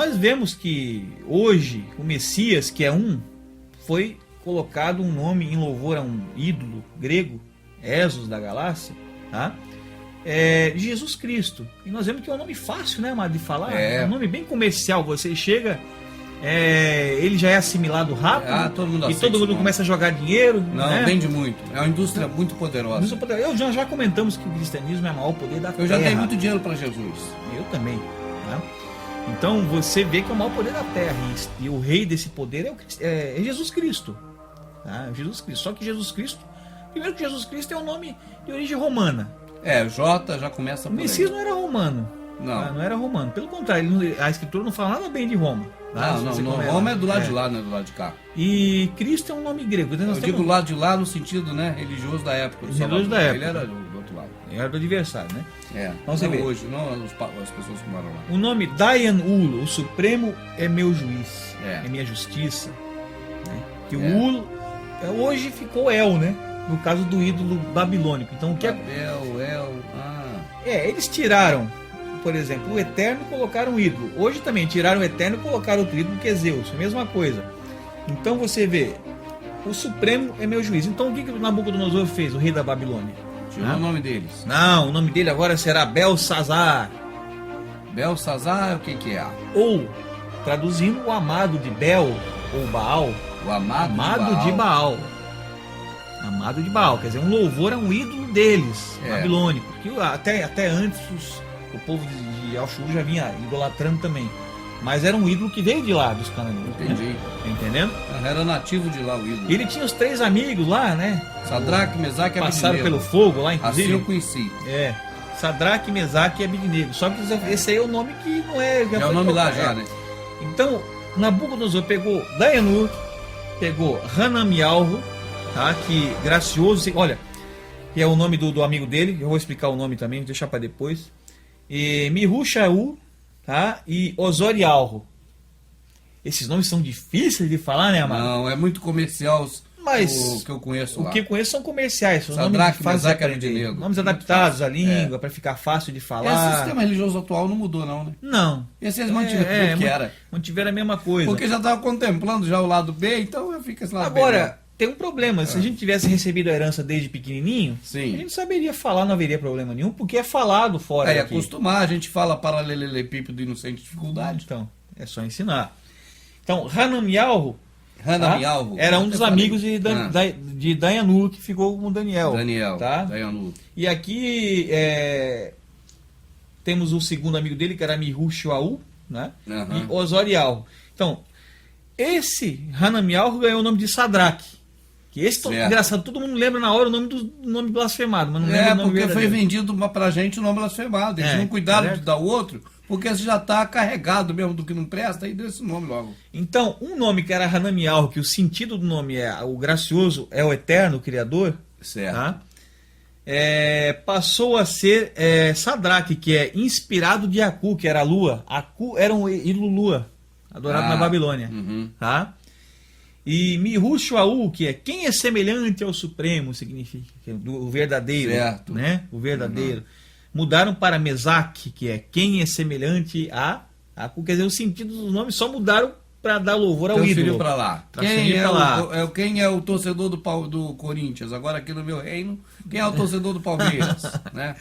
nós vemos que hoje o Messias, que é foi colocado um nome em louvor a um ídolo grego, Esos da Galácia, tá? Jesus Cristo. E nós vemos que é um nome fácil, né, amado, de falar. É um nome bem comercial. Você chega, ele já é assimilado rápido, todo mundo e todo mundo começa a jogar dinheiro. Não, né? Vende muito. É uma indústria muito poderosa. Já comentamos que o cristianismo é o maior poder da terra. Eu já dei muito dinheiro para Jesus. Eu também. Né? Então você vê que é o maior poder da terra. E o rei desse poder é Jesus Cristo. Tá? Jesus Cristo. Só que Jesus Cristo, primeiro que Jesus Cristo é um nome de origem romana. J já começa por aí. O Messias não era romano. Não. Não era romano. Pelo contrário, a Escritura não fala nada bem de Roma. Tá? Roma é do lado de lá, não é do lado de cá. E Cristo é um nome grego. Eu digo do lado de lá no sentido, né, religioso da época. Religioso da época. Ele era do outro lado. Ele era do adversário, né? Então você vê. Hoje, não as pessoas que moram lá. O nome Dayan Ul, o Supremo é meu juiz, é minha justiça. Né? Que o Ul hoje ficou El, né? No caso do ídolo babilônico. Então o que eles tiraram, por exemplo, o Eterno e colocaram um ídolo. Hoje também tiraram o Eterno e colocaram outro ídolo que é Zeus, a mesma coisa. Então você vê, o Supremo é meu juiz. Então o que Nabucodonosor fez, o rei da Babilônia? Tirou o nome deles. Não, o nome dele agora será Belsazar. Belsazar, o que é? Ou, traduzindo, o amado de Bel, ou Baal. O amado de Baal. Amado de Baal, quer dizer, um louvor a um ídolo deles, babilônico. Que até antes o povo de Al-Shur já vinha idolatrando também. Mas era um ídolo que veio de lá, dos cananeus. Entendi. Né? Tá entendendo? Era nativo de lá o ídolo. Ele tinha os 3 amigos lá, né? Sadraque, Mesaque e Abednego. Passaram pelo fogo lá, inclusive. Assim eu conheci. Sadraque, Mesaque e Abednego. Só que esse aí é o nome que não é... Já é o nome lá já, né? Então, Nabucodonosor pegou Dayanur, pegou Hanamialro, tá? Que gracioso, olha, que é o nome do amigo dele, eu vou explicar o nome também, vou deixar para depois. E Mihushaú, tá? E Osorialro. Esses nomes são difíceis de falar, né, amado? Não, é muito comercial. Mas o que eu conheço lá. O que eu conheço são comerciais, são Sadraque, Mesaque e Abednego. Nomes adaptados à língua, para ficar fácil de falar. Esse sistema religioso atual não mudou não, né? Não. Esse eles mantiveram tudo que era. Mantiveram a mesma coisa. Porque já estava contemplando já o lado B, então eu fico esse lado B. Agora, tem um problema. Se a gente tivesse recebido a herança desde pequenininho, a gente saberia falar, não haveria problema nenhum, porque é falado fora daqui. Acostumar, a gente fala paralelepípedo e não sente dificuldade. Então, é só ensinar. Então, Hanamialro era um dos amigos de Dayanur, que ficou com Daniel. Tá? Dayanur. E aqui temos o segundo amigo dele, que era Mihushaú, né? E Osorialro. Então, esse Hanamialro ganhou o nome de Sadraque. Que esse engraçado, todo mundo lembra na hora o nome blasfemado, mas não lembra o nome porque verdadeiro. foi vendido pra gente o nome blasfemado. Eles não cuidaram de dar o outro, porque você já está carregado mesmo do que não presta, aí deu esse nome logo. Então, um nome que era Hanamialro, que o sentido do nome é o gracioso, é o eterno, o criador, tá? Passou a ser Sadraque, que é inspirado de Aku, que era a lua. Aku era um ídolo lua, adorado na Babilônia. Tá? E Mihushaú, que é quem é semelhante ao Supremo, significa o verdadeiro, né? O verdadeiro. Mudaram para Mesaque, que é quem é semelhante a Aku. Quer dizer, o sentido dos nomes só mudaram para dar louvor ao ídolo. Para lá. Quem é o torcedor do Corinthians? Agora aqui no meu reino, quem é o torcedor do Palmeiras? Né?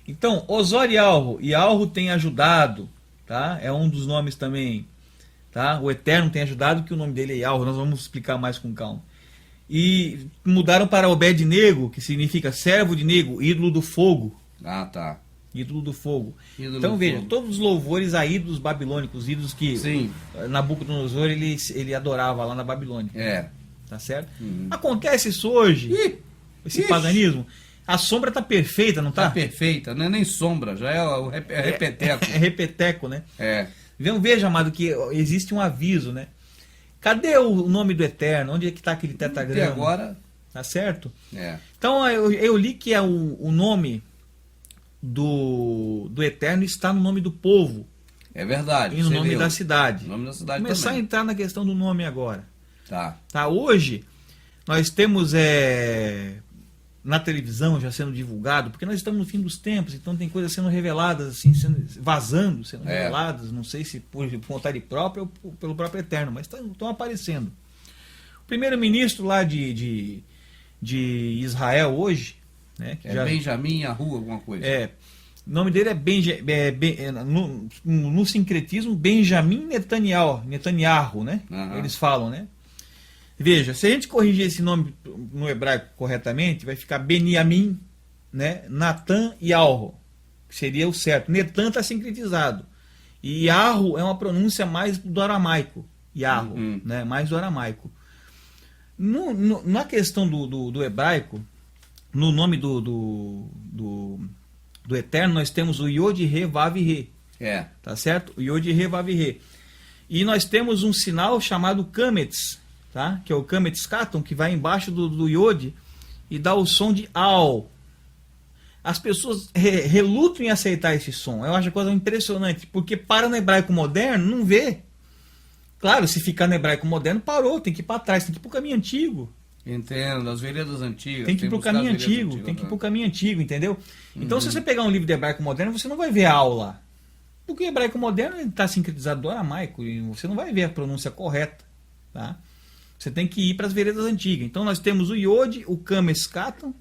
Então, Osorialro e Alro tem ajudado, tá? É um dos nomes também. Tá? O Eterno tem ajudado, que o nome dele é Alro, nós vamos explicar mais com calma. E mudaram para Obed-Nego, que significa servo de Nego, ídolo do fogo. Tá. Ídolo do fogo. Então veja, todos os louvores a ídolos babilônicos, ídolos que Nabucodonosor ele adorava lá na Babilônia. Tá certo? Acontece isso hoje, esse paganismo. A sombra tá perfeita, não tá? Tá perfeita, não é nem sombra, já é o repeteco. É repeteco, né? Veja, amado, que existe um aviso, né? Cadê o nome do Eterno? Onde é que está aquele tetagrama? E agora? Tá certo? Então eu li que o nome do Eterno está no nome do povo. É verdade. E no nome da cidade. Nome da cidade começar também. a entrar na questão do nome agora. Tá. Hoje nós temos na televisão já sendo divulgado, porque nós estamos no fim dos tempos, então tem coisas sendo reveladas, assim, vazando, sendo reveladas, não sei se por vontade própria ou pelo próprio Eterno, mas estão aparecendo. O primeiro-ministro lá de Israel hoje, né, que Benjamin Yahu, alguma coisa. O nome dele no sincretismo, Benjamin Netanyahu, né? Eles falam, né? Veja, se a gente corrigir esse nome no hebraico corretamente, vai ficar Beniamim, né? Natan e Alro, que seria o certo. Netan está sincretizado. E Yarro é uma pronúncia mais do aramaico. Yarro, né? Mais do aramaico. Na questão do hebraico, no nome do Eterno, nós temos o Yod Re Vav Re. Tá certo? O Yod Re Vav Re. E nós temos um sinal chamado Kametz, tá? Que é o Kametz Katon, que vai embaixo do Yod e dá o som de Al. As pessoas relutam em aceitar esse som. Eu acho a coisa impressionante, porque para no hebraico moderno, não vê. Claro, se ficar no hebraico moderno, parou, tem que ir para trás, tem que ir para o caminho antigo. Entendo, as veredas antigas. Tem que ir para o caminho antigo, tem que ir para o caminho antigo, entendeu? Então, se você pegar um livro de hebraico moderno, você não vai ver a aula. Porque o hebraico moderno está sincretizado do aramaico, e você não vai ver a pronúncia correta, tá? Você tem que ir para as veredas antigas. Então, nós temos o Yod, o Kametz Katon,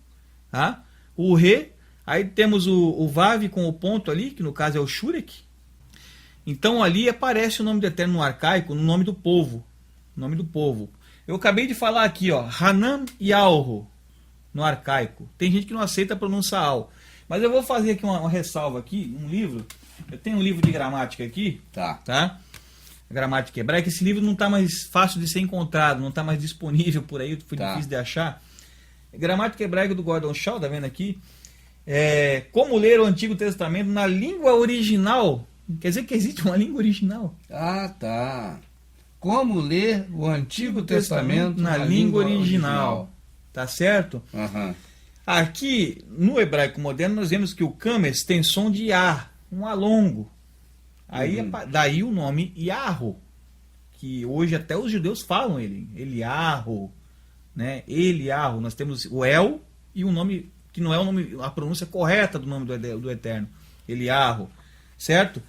tá? O Re, aí temos o Vav com o ponto ali, que no caso é o Shurek. Então, ali aparece o nome do Eterno no arcaico, no nome do povo. Nome do povo. Eu acabei de falar aqui, ó, Hanam e Alro, no arcaico. Tem gente que não aceita a pronúncia Al. Mas eu vou fazer aqui uma ressalva aqui, um livro. Eu tenho um livro de gramática aqui, tá? Gramática hebraica. Esse livro não está mais fácil de ser encontrado, não está mais disponível por aí, foi difícil de achar. Gramática hebraica do Gordon Shaw, tá vendo aqui? Como ler o Antigo Testamento na língua original. Quer dizer que existe uma língua original. Tá. Como ler o Antigo Testamento na língua original. Tá certo? Aqui, no hebraico moderno, nós vemos que o Kametz tem som de A, um A longo. Aí, daí o nome Yarro, que hoje até os judeus falam ele. Eliarro, né? Eliarro. Nós temos o El e o nome, que não é o nome, a pronúncia correta do nome do Eterno. Eliarro, certo?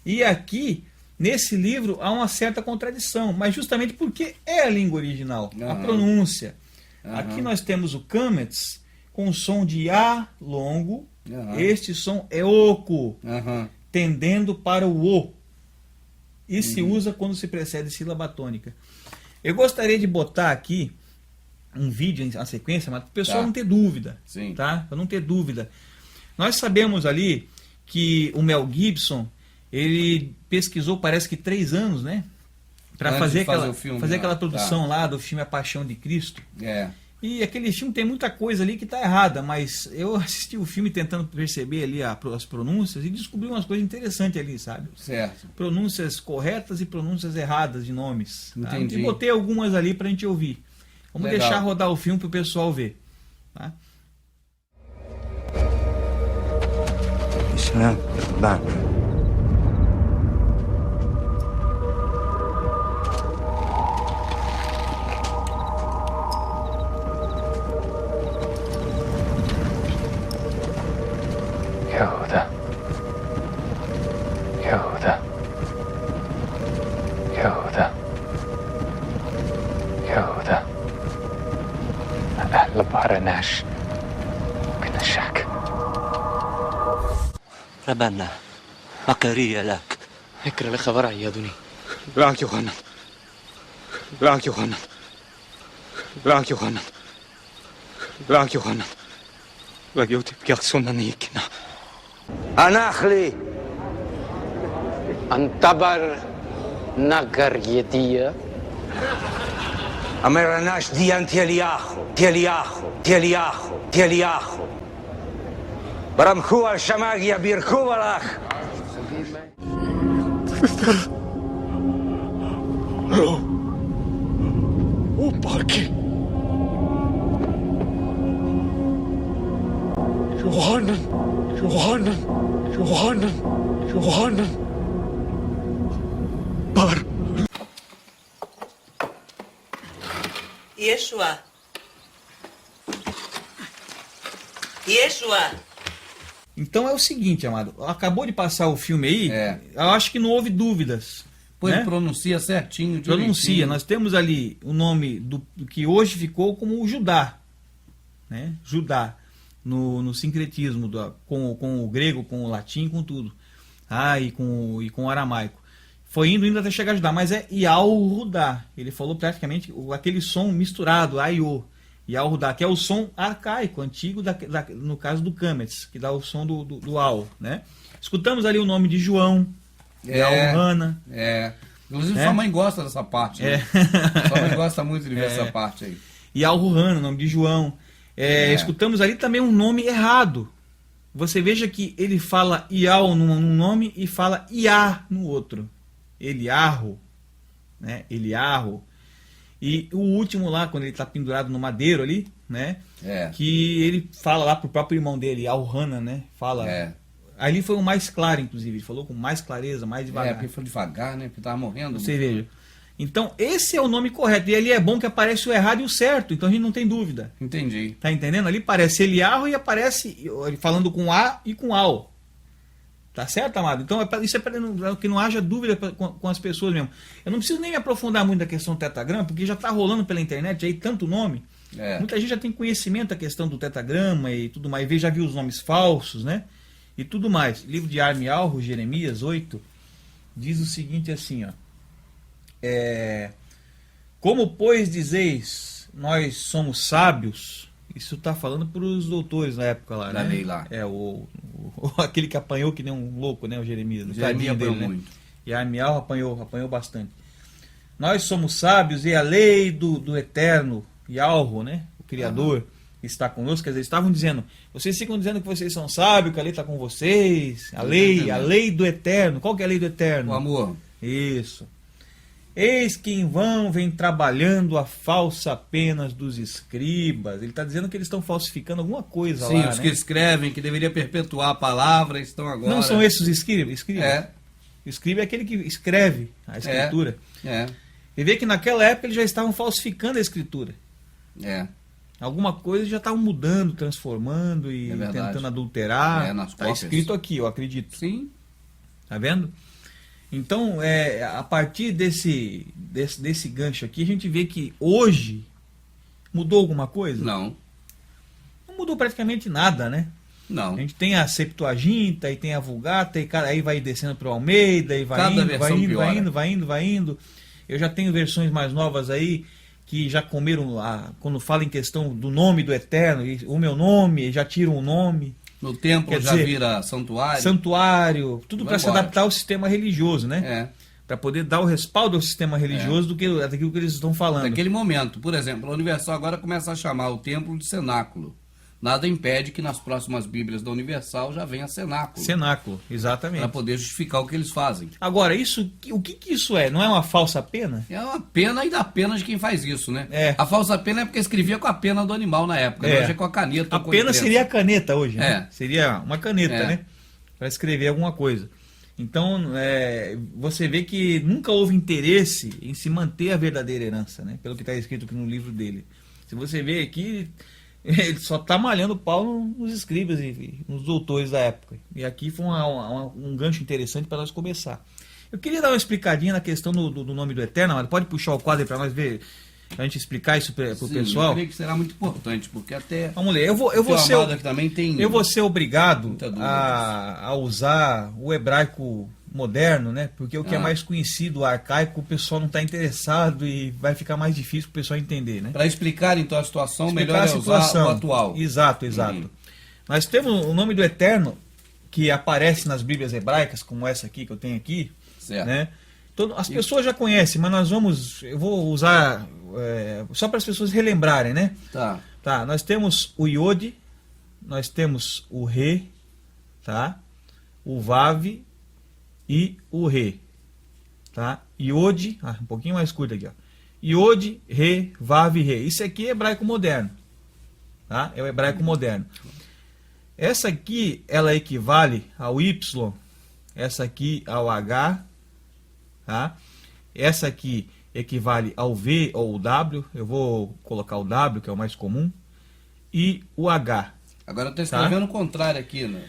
E aqui, nesse livro, há uma certa contradição, mas justamente porque é a língua original, a pronúncia. Aqui nós temos o Kametz com o som de A longo, este som é oco, tendendo para o O. E se usa quando se precede sílaba tônica. Eu gostaria de botar aqui um vídeo na sequência, mas para o pessoal não ter dúvida. Tá? Para não ter dúvida. Nós sabemos ali que o Mel Gibson, ele pesquisou, parece que 3 anos, né? Para fazer aquela produção lá do filme A Paixão de Cristo. E aquele filme tem muita coisa ali que está errada, mas eu assisti o filme tentando perceber ali as pronúncias e descobri umas coisas interessantes ali, sabe? Certo. Pronúncias corretas e pronúncias erradas de nomes. Tá? Entendi. E botei algumas ali para a gente ouvir. Vamos deixar rodar o filme para o pessoal ver. Tá? يهوذا أهل بارناش من الشك ربنا مكرية لك اكر لخبر عيادني راك يوحنا راك يوحنا راك يوحنا راك يوحنا راك يوتي بيقصونا نيكنا أنا أخلي انتبر نقر يدية أمرناش ديان تيلياخو برمخوا الشماغية بيركوا الأخ وباكي يوحنا بار ישוע. Yeshua. Então é o seguinte, amado. Acabou de passar o filme aí. Eu acho que não houve dúvidas. Pois né? pronuncia certinho. Pronuncia. Nós temos ali o nome do que hoje ficou como o Judá. Né? Judá. No sincretismo, com o grego, com o latim, com tudo. E com o aramaico. Foi indo até chegar a Judá, mas é Yahudá. Ele falou praticamente aquele som misturado, Aiô. Yahudá, que é o som arcaico, antigo, no caso do Kametz, que dá o som do Al. Né? Escutamos ali o nome de João, Yahuana. Inclusive sua mãe gosta dessa parte. Né? Sua mãe gosta muito de ver essa parte aí. Yahuana, o nome de João. Escutamos ali também um nome errado. Você veja que ele fala Ial num nome e fala Iá no outro. Eliarro, né? Eliarro. E o último lá, quando ele está pendurado no madeiro ali, né? Que ele fala lá pro próprio irmão dele, Alhana, né? Fala. Ali foi o mais claro, inclusive. Ele falou com mais clareza, mais devagar. Porque foi devagar, né? Porque tava morrendo. Você veja. Então, esse é o nome correto. E ali é bom que aparece o errado e o certo. Então a gente não tem dúvida. Entendi. Tá entendendo? Ali parece Eliarro e aparece falando com A e com Al. Tá certo, amado? Então isso é para que não haja dúvida com as pessoas mesmo. Eu não preciso nem me aprofundar muito na questão do tetagrama, porque já tá rolando pela internet aí tanto nome. Muita gente já tem conhecimento da questão do tetagrama e tudo mais. Já viu os nomes falsos, né? E tudo mais. Livro de Armialro, Jeremias 8, diz o seguinte assim, ó. Como, pois, dizeis, nós somos sábios, isso está falando para os doutores na época lá, da né? lei lá. Aquele que apanhou que nem um louco, né? O Jeremias. O Jeremias apanhou dele, muito. Né? E Armial apanhou bastante. Nós somos sábios e a lei do Eterno, Yahweh, né? O Criador, está conosco. Quer dizer, estavam dizendo, vocês ficam dizendo que vocês são sábios, que a lei está com vocês. A lei do Eterno. Qual que é a lei do Eterno? O amor. Isso. Eis que em vão vem trabalhando a falsa penas dos escribas. Ele está dizendo que eles estão falsificando alguma coisa lá. Sim, os que escrevem, que deveria perpetuar a palavra, estão agora... Não são esses os escribas? O escriba é aquele que escreve a escritura. E vê que naquela época eles já estavam falsificando a escritura. Alguma coisa já estavam mudando, transformando e tentando adulterar. Está escrito aqui, eu acredito. Sim. Tá vendo? Então, a partir desse gancho aqui, a gente vê que hoje mudou alguma coisa? Não. Não mudou praticamente nada, né? Não. A gente tem a Septuaginta, e tem a Vulgata, e aí vai descendo para o Almeida, e vai indo. Eu já tenho versões mais novas aí, que já comeram, quando fala em questão do nome do Eterno, o meu nome, já tiram o nome. No templo já vira santuário. Santuário, tudo para se adaptar ao sistema religioso, né? Para poder dar o respaldo ao sistema religioso daquilo que eles estão falando. Naquele momento, por exemplo, a Universal agora começa a chamar o templo de cenáculo. Nada impede que nas próximas Bíblias da Universal já venha cenáculo. Cenáculo, exatamente. Para poder justificar o que eles fazem. Agora, o que isso é? Não é uma falsa pena? É uma pena e da pena de quem faz isso, né? A falsa pena é porque escrevia com a pena do animal na época, hoje é com a caneta. A pena seria a caneta hoje, né? Seria uma caneta, né? Para escrever alguma coisa. Então, você vê que nunca houve interesse em se manter a verdadeira herança, né? Pelo que está escrito aqui no livro dele. Se você vê aqui, ele só está malhando pau nos escribas e nos doutores da época. E aqui foi um gancho interessante para nós começar. Eu queria dar uma explicadinha na questão do nome do Eterno, mas pode puxar o quadro para nós ver, para a gente explicar isso para o pessoal? Eu creio que será muito importante, porque até... Vamos ler, eu vou ser obrigado a usar o hebraico moderno, né? Porque o que é mais conhecido, o arcaico, o pessoal não está interessado e vai ficar mais difícil para o pessoal entender, né? Para explicar então a situação, melhor é usar o atual. Exato. Nós temos o nome do Eterno que aparece nas Bíblias hebraicas, como essa aqui que eu tenho aqui, né? As pessoas já conhecem, mas eu vou usar só para as pessoas relembrarem, né? Tá, nós temos o Iode, nós temos o Re, tá? O Vav e o Re, tá? Iode, um pouquinho mais curto aqui, ó. Iode, Re, Vav e Re. Isso aqui é hebraico moderno, tá? É o hebraico moderno. Essa aqui, ela equivale ao Y, essa aqui ao H, tá? Essa aqui equivale ao V ou o W, eu vou colocar o W, que é o mais comum, e o H. Agora eu estou escrevendo o contrário aqui, né?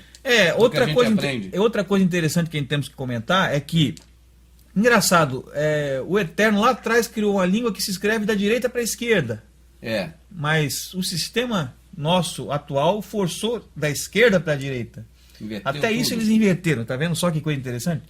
Outra coisa interessante que a gente temos que comentar é que, engraçado, o Eterno lá atrás criou uma língua que se escreve da direita para a esquerda. Mas o sistema nosso atual forçou da esquerda para a direita. Inverteu Até tudo. isso eles inverteram, tá vendo só que coisa interessante?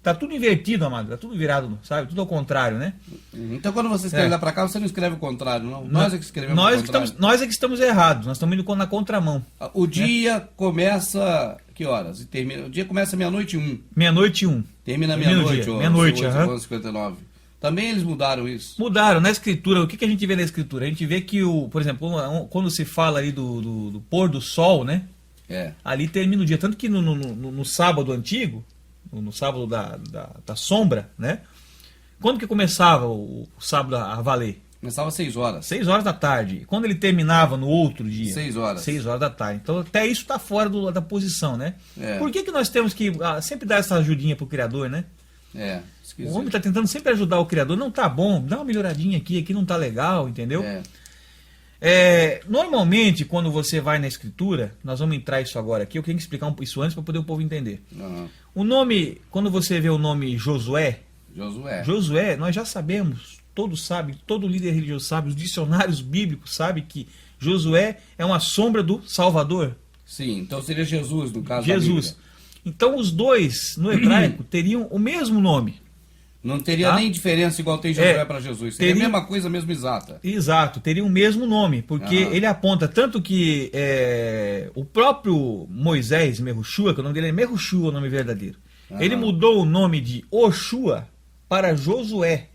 Tá tudo invertido, amado, tá tudo virado, sabe? Tudo ao contrário, né? Então quando você escreve lá para cá, você não escreve o contrário, não? Nós é que escrevemos o contrário. Nós é que estamos errados, nós estamos indo na contramão. O dia começa... Que horas? E termina... O dia começa meia-noite e 1. Meia-noite e 1. Termina meia-noite, meia-noite, 11h59. Também eles mudaram isso. Mudaram. Na escritura, o que a gente vê na escritura? A gente vê que, por exemplo, quando se fala ali do pôr do sol, né? Ali termina o dia. Tanto que no sábado antigo, no sábado da sombra, né? Quando que começava o sábado a valer? Começava às 6 horas. 6 horas da tarde. Quando ele terminava no outro dia? 6 horas. 6 horas da tarde. Então até isso está fora da posição, né? Por que nós temos que sempre dar essa ajudinha pro Criador, né? O homem está tentando sempre ajudar o Criador. Não tá bom, dá uma melhoradinha aqui não tá legal, entendeu? Normalmente, quando você vai na escritura, nós vamos entrar isso agora aqui, eu quero explicar isso antes para poder o povo entender. O nome, quando você vê o nome Josué, nós já sabemos, todos sabem, todo líder religioso sabe, os dicionários bíblicos sabem que Josué é uma sombra do Salvador. Sim, então seria Jesus no caso Jesus. Então os dois, no hebraico, teriam o mesmo nome. Não teria nem diferença igual tem Josué para Jesus. Seria a mesma coisa, a mesma exata. Exato, teria o mesmo nome, porque ele aponta tanto que o próprio Moisés, Mehushua, que o nome dele é Mehushua, o nome verdadeiro, ele mudou o nome de Oshua para Josué.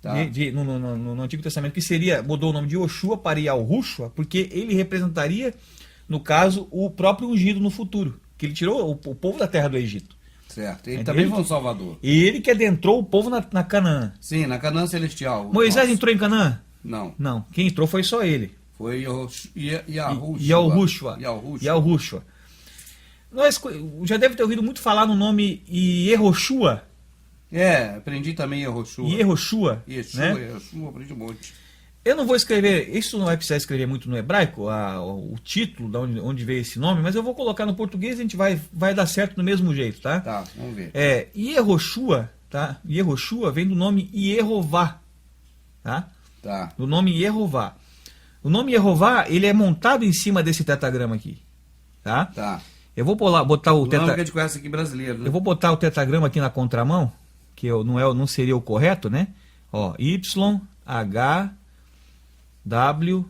No Antigo Testamento, que mudou o nome de Oshua para Yahushua, porque ele representaria, no caso, o próprio ungido no futuro, que ele tirou o povo da terra do Egito. Certo, ele também foi um salvador. E ele que adentrou o povo na Canaã. Sim, na Canaã celestial. Moisés entrou em Canaã? Não. Não, quem entrou foi só ele. Foi Yahushua. Nós já deve ter ouvido muito falar no nome Yehoshua. Aprendi também Yehoshua. Yehoshua, né? Yehoshua, aprendi um monte. Eu não vou escrever, isso não vai precisar escrever muito no hebraico, o título de onde veio esse nome, mas eu vou colocar no português e a gente vai dar certo do mesmo jeito, tá? Tá, vamos ver. Yehoshua, tá? Yehoshua vem do nome Yehová, tá? Do nome Yehová. O nome Yehová, ele é montado em cima desse tetagrama aqui, tá? Eu vou botar o nome que a gente conhece aqui brasileiro, né? Eu vou botar o tetagrama aqui na contramão, que não seria o correto, né? YHWH.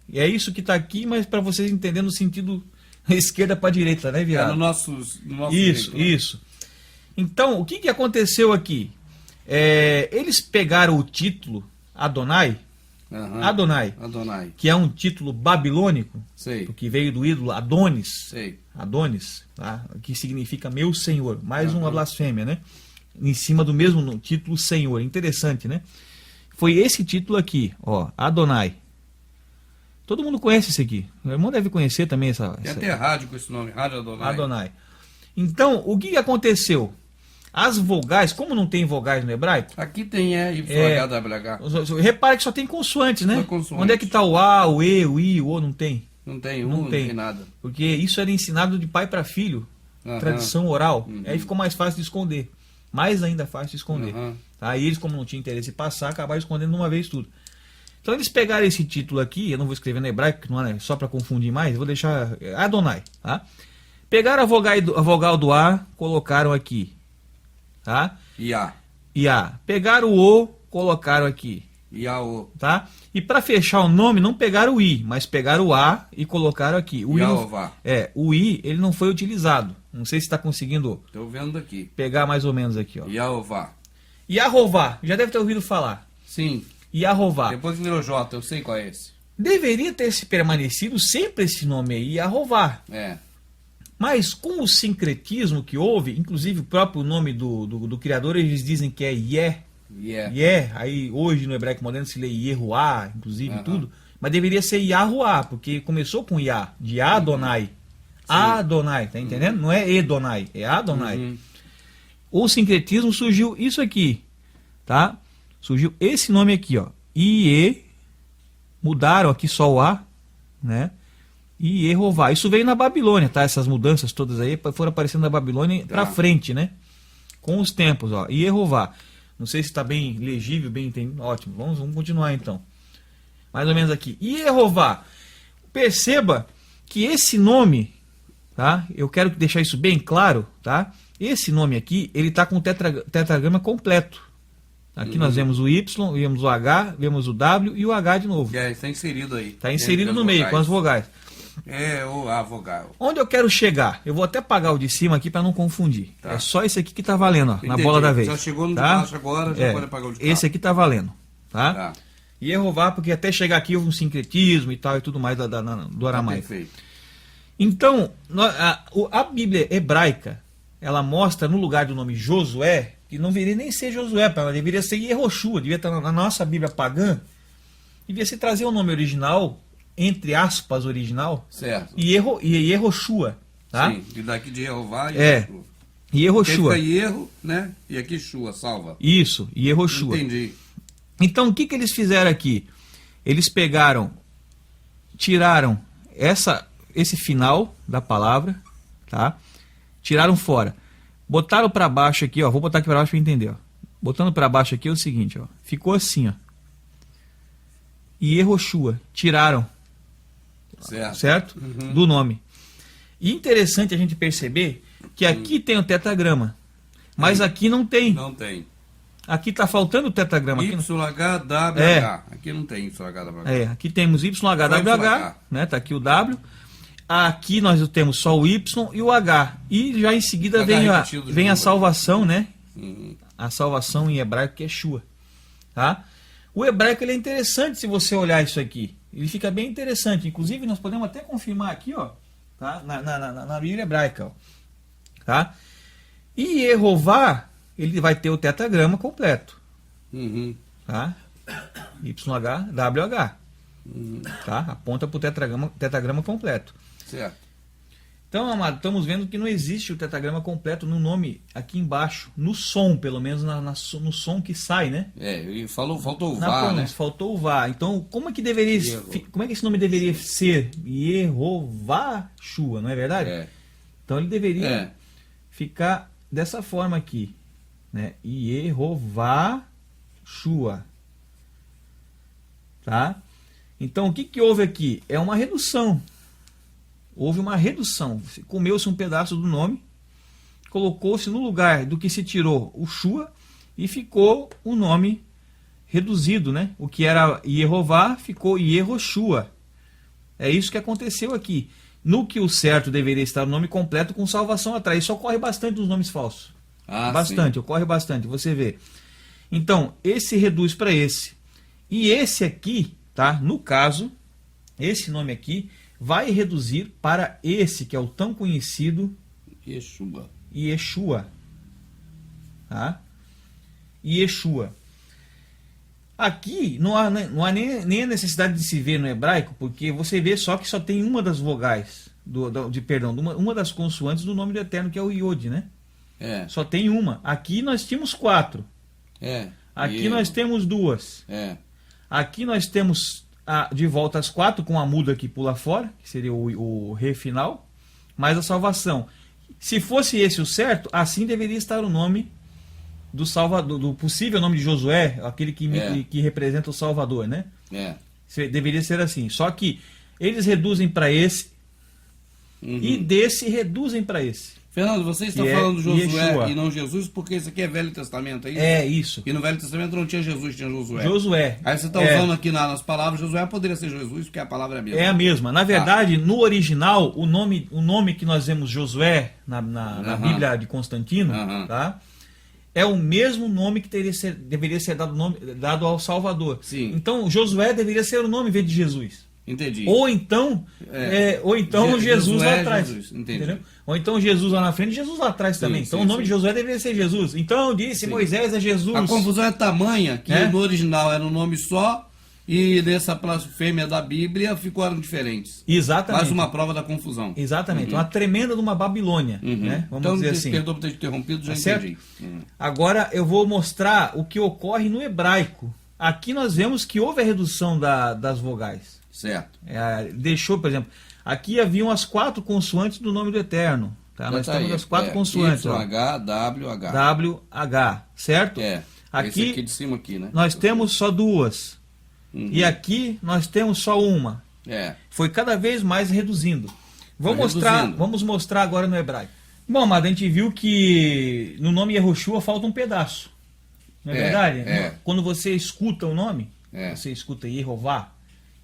E é isso que está aqui, mas para vocês entenderem no sentido esquerda para direita, né, virado? No nosso isso, jeito, né? Isso. Então, o que aconteceu aqui? Eles pegaram o título Adonai, Adonai, que é um título babilônico, que veio do ídolo Adonis, Adonis, tá? Que significa meu senhor, mais uma blasfêmia, né? Em cima do mesmo título Senhor. Interessante, né? Foi esse título aqui, Adonai. Todo mundo conhece esse aqui. O irmão deve conhecer também Tem até rádio com esse nome, Rádio Adonai. Adonai. Então, o que aconteceu? As vogais, como não tem vogais no hebraico... Aqui tem YHWH. Repare que só tem consoantes, né? Consoantes. Onde é que está o A, o E, o I, o O? Não tem. Não tem nada. Porque isso era ensinado de pai para filho. Tradição oral. Aí ficou mais fácil de esconder. Mais ainda fácil de esconder. Aí eles, como não tinham interesse em passar, acabaram escondendo de uma vez tudo. Então eles pegaram esse título aqui, eu não vou escrever no hebraico, que não é só para confundir mais, eu vou deixar Adonai, tá? Pegaram a vogal do A, colocaram aqui, tá? Iá. Pegaram o O, colocaram aqui. Iaô. Tá? E para fechar o nome, não pegaram o I, mas pegaram o A e colocaram aqui. O I, ele não foi utilizado. Não sei se está conseguindo. Estou vendo aqui. Pegar mais ou menos aqui, ó. Yahová. Yahová, já deve ter ouvido falar. Sim. Yahová. Depois que virou J, eu sei qual é esse. Deveria ter se permanecido sempre esse nome aí, Yahová. Mas com o sincretismo que houve, inclusive o próprio nome do criador, eles dizem que é aí hoje no hebraico moderno se lê Yehuá, inclusive tudo, mas deveria ser Yahuá, porque começou com Yah, de Adonai. Adonai, tá entendendo? Não é Edonai, é Adonai. O sincretismo surgiu isso aqui, tá? Surgiu esse nome aqui, ó. Mudaram aqui só o A, né? e Yehová. Isso veio na Babilônia, tá? Essas mudanças todas aí foram aparecendo na Babilônia pra frente, né? Com os tempos, ó. Yehová. Não sei se está bem legível, bem entendido. Ótimo, vamos continuar então. Mais ou menos aqui. Yehová. Perceba que esse nome, tá? Eu quero deixar isso bem claro, tá? Esse nome aqui, ele está com o tetragrama completo. Aqui nós vemos o Y, vemos o H, vemos o W e o H de novo. Está inserido aí. Está inserido no meio, com as vogais. A vogal. Onde eu quero chegar? Eu vou até apagar o de cima aqui para não confundir. Tá. É só esse aqui que está valendo, ó, na bola da vez. Já chegou no de tá? baixo agora, já pode apagar o de cá. Esse aqui está valendo, tá? Tá. E Yehová, porque até chegar aqui houve um sincretismo e tal e tudo mais do aramaico. Perfeito. Então, a Bíblia hebraica, ela mostra no lugar do nome Josué, que não deveria nem ser Josué, ela deveria ser Yehoshua, devia estar na nossa Bíblia pagã, devia se trazer o nome original, entre aspas, original, Certo. e Yehoshua, tá? Sim, e daqui de Jeová e Yehoshua. Fica erro, né? E aqui Shua, salva. Isso, Yehoshua. Entendi. Então, o que eles fizeram aqui? Eles pegaram, tiraram esse final da palavra, tá? Tiraram fora. Botaram para baixo aqui, ó. Vou botar aqui para baixo para entender, ó. Botando para baixo aqui é o seguinte, ó. Ficou assim, ó. E Yehoshua. Tiraram. Certo? Do nome. E interessante a gente perceber que aqui tem o tetragrama, mas aqui não tem. Não tem. Aqui está faltando o tetragrama. YHWH. Aqui não tem YHWH. Aqui temos YHWH, né? Tá aqui o W. Aqui nós temos só o Y e o H. E já em seguida vem a salvação, né? A salvação em hebraico que é Shua. Tá? O hebraico ele é interessante se você olhar isso aqui. Ele fica bem interessante. Inclusive nós podemos até confirmar aqui, ó, tá? Na Bíblia hebraica, ó. Tá? E Yehová, ele vai ter o tetragrama completo. Tá? YHWH. Tá? Aponta para o tetragrama completo. Certo. Então, amado, estamos vendo que não existe o tetragrama completo no nome aqui embaixo, no som, pelo menos no som que sai, né? E faltou o Vá, né? Faltou o Vá. Então, como é que esse nome deveria ser? Yehová Shua, não é verdade? Então ele deveria ficar dessa forma aqui, né? Yehová Shua. Tá? Então, o que houve aqui? É uma redução. Houve uma redução. Comeu-se um pedaço do nome, colocou-se no lugar do que se tirou o Shua e ficou o nome reduzido, né? O que era Yehová ficou Yehoshua. É isso que aconteceu aqui. No que o certo deveria estar o nome completo com salvação atrás. Isso ocorre bastante nos nomes falsos. Bastante, sim. Ocorre bastante, você vê. Então, esse reduz para esse. E esse aqui, tá? No caso, esse nome aqui vai reduzir para esse, que é o tão conhecido Yeshua. Tá? Yeshua. Aqui não há nem a necessidade de se ver no hebraico, porque você vê só que só tem uma das vogais, uma das consoantes do nome do Eterno, que é o Yod, né? Só tem uma. Aqui nós tínhamos 4. Aqui nós temos 2. Aqui nós temos de volta as 4 com a muda que pula fora, que seria o Re final, mais a salvação. Se fosse esse o certo, assim deveria estar o nome do Salvador, do possível nome de Josué, aquele que representa o Salvador, né? Deveria ser assim. Só que eles reduzem para esse e desse reduzem para esse. Fernando, você está falando Josué Yeshua. E não Jesus, porque isso aqui é Velho Testamento, é isso? É isso. E no Velho Testamento não tinha Jesus, tinha Josué. Josué. Aí você está usando aqui nas palavras, Josué poderia ser Jesus, porque a palavra é a mesma. É a mesma. Na verdade, no original, o nome que nós vemos Josué na Bíblia de Constantino, tá? É o mesmo nome que deveria ser dado ao Salvador. Sim. Então, Josué deveria ser o nome em vez de Jesus. Entendi. Ou então Jesus lá atrás. Entendeu? Ou então Jesus lá na frente e Jesus lá atrás também. Então o nome de Josué deveria ser Jesus. Então disse Moisés a Jesus. A confusão é tamanha que no original era um nome só e nessa blasfêmia da Bíblia ficaram diferentes. Exatamente. Mais uma prova da confusão. Exatamente. Uma tremenda de uma Babilônia. Né? Vamos dizer assim. Perdão por ter interrompido, já entendi. Agora eu vou mostrar o que ocorre no hebraico. Aqui nós vemos que houve a redução das vogais. Certo. Deixou, por exemplo, Aqui haviam as 4 consoantes do nome do Eterno. Tá? Nós temos as 4 consoantes. H, W, H. W, H, certo? Esse aqui de cima aqui, né? Nós temos só 2. E aqui nós temos só uma. Foi cada vez mais reduzindo. Vamos mostrar agora no hebraico. Bom, amado, a gente viu que no nome Yehoshua falta um pedaço. Não é verdade? Quando você escuta o nome, você escuta Yehová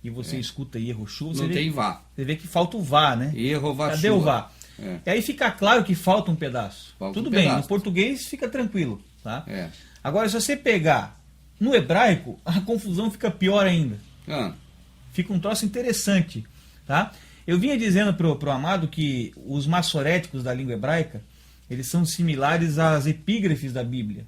e você escuta Yehoshua, não tem Vá. Você vê que falta o Vá, né? Yehová. Cadê o Vá? E aí fica claro que falta um pedaço. Tudo bem, pedaço. no português fica tranquilo. Tá? Agora, se você pegar no hebraico, a confusão fica pior ainda. Fica um troço interessante. Tá? Eu vinha dizendo pro amado que os maçoréticos da língua hebraica, eles são similares às epígrafes da Bíblia.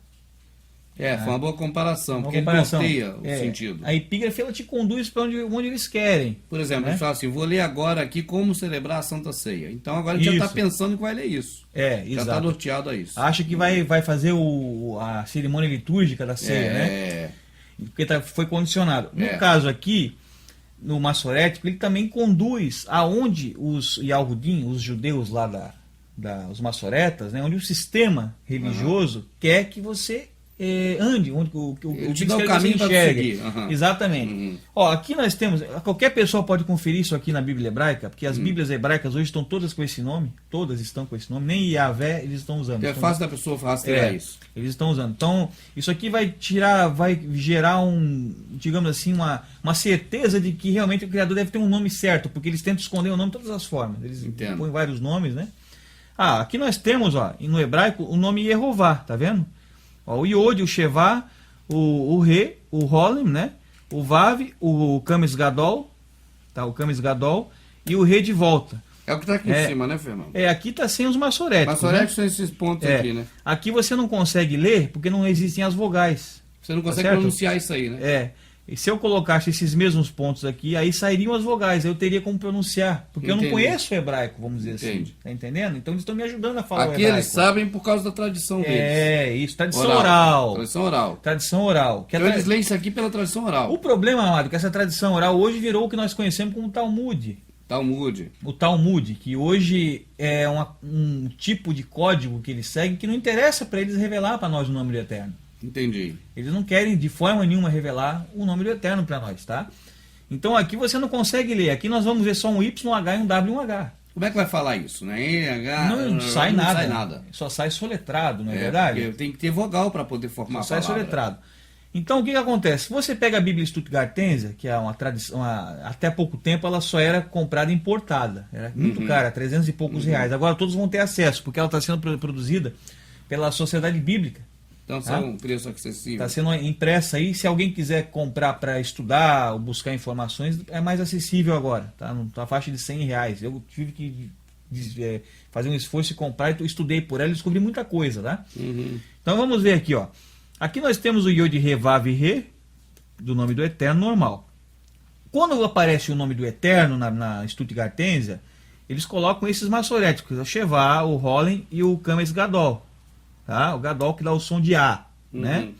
Foi uma boa comparação, porque ele norteia o sentido. A epígrafe, ela te conduz para onde eles querem. Por exemplo, ele fala assim, vou ler agora aqui como celebrar a Santa Ceia. Então agora a gente já está pensando que vai ler isso. Já está norteado a isso. Acha que vai fazer a cerimônia litúrgica da ceia, né? Porque foi condicionado. No caso aqui, no maçorético, ele também conduz aonde os Yahudim, os judeus lá os maçoretas, né, onde o sistema religioso quer que você ande, onde o te dá o caminho para seguir. Exatamente. Ó, aqui nós temos, qualquer pessoa pode conferir isso aqui na Bíblia hebraica, porque as Bíblias hebraicas hoje estão todas com esse nome, todas estão com esse nome, nem Yahvé eles estão usando. É fácil da pessoa rastrear isso. Eles estão usando. Então, isso aqui vai gerar digamos assim, uma certeza de que realmente o Criador deve ter um nome certo, porque eles tentam esconder o nome de todas as formas. Eles põem vários nomes, né? Aqui nós temos, ó, no hebraico, o nome Yehová, tá vendo? Ó, o Yod, o Shevá, o Re, o Rolim, né? O Vav, o Kames Gadol, tá? O Kames Gadol e o Re de volta. É o que está aqui em cima, né, Fernando? Aqui está sem os maçoréticos. Maçoréticos são esses pontos aqui, né? Aqui você não consegue ler porque não existem as vogais. Você não consegue pronunciar isso aí, né? E se eu colocasse esses mesmos pontos aqui, aí sairiam as vogais, eu teria como pronunciar. Porque eu não conheço o hebraico, vamos dizer assim. Tá entendendo? Então eles estão me ajudando a falar o hebraico. Aqui eles sabem por causa da tradição deles. Isso, tradição oral. Tradição oral. Que então eles leem isso aqui pela tradição oral. O problema, amado, é que essa tradição oral hoje virou o que nós conhecemos como Talmud. O Talmud, que hoje é um tipo de código que eles seguem que não interessa para eles revelar para nós o nome do Eterno. Entendi. Eles não querem de forma nenhuma revelar o nome do Eterno para nós, tá? Então aqui você não consegue ler. Aqui nós vamos ver só um Y, um H e um W e um H. Como é que vai falar isso? Né? Não sai nada. Só sai soletrado, não é verdade? Porque tem que ter vogal para poder formar a palavra. Só sai soletrado. Então o que acontece? Se você pega a Bíblia Stuttgartense, que é uma tradição, até pouco tempo ela só era comprada importada. Era muito cara, 300 e poucos reais. Agora todos vão ter acesso, porque ela está sendo produzida pela Sociedade Bíblica. Então são um preço acessível. Está sendo impressa aí. Se alguém quiser comprar para estudar ou buscar informações, é mais acessível agora. Tá na faixa de 100 reais. Eu tive que fazer um esforço e comprar. Eu estudei por ela e descobri muita coisa. Tá? Então vamos ver aqui. Ó. Aqui nós temos o Yod Re Vav Re, do nome do Eterno, normal. Quando aparece o nome do Eterno na Stuttgartense, eles colocam esses maçoréticos, o Shevá, o Rolim e o Kames Gadol. Tá? O Gadol que dá o som de A, né?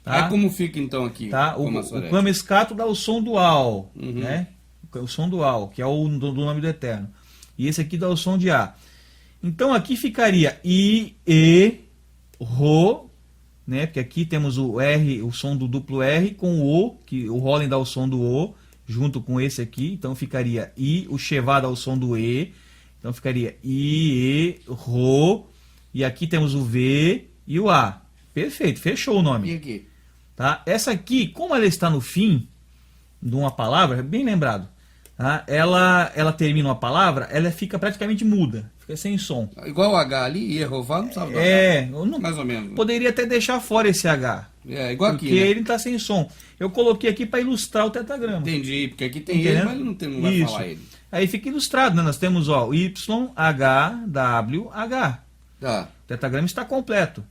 Tá? Aí como fica então aqui? Tá? O Kames Kato dá o som dual, né? O som dual, que é o do nome do Eterno. E esse aqui dá o som de A. Então aqui ficaria I, E, Ro, né? Porque aqui temos o R, o som do duplo R com o O, que o Rolim dá o som do O, junto com esse aqui. Então ficaria I, o Shevá dá o som do E. Então ficaria I, E, Ro. E aqui temos o V e o A. Perfeito, fechou o nome. E aqui? Tá? Essa aqui, como ela está no fim de uma palavra, bem lembrado, tá? Ela termina uma palavra, ela fica praticamente muda, fica sem som. Igual o H ali, Yehová, não sabe do H. Mais ou menos. Poderia até deixar fora esse H. Igual aqui, porque né? ele está sem som. Eu coloquei aqui para ilustrar o tetagrama. Entendi, porque aqui tem ele, mas ele não vai falar ele. Aí fica ilustrado, né? Nós temos o Y, H, W, H. Tá. O tetagrama está completo.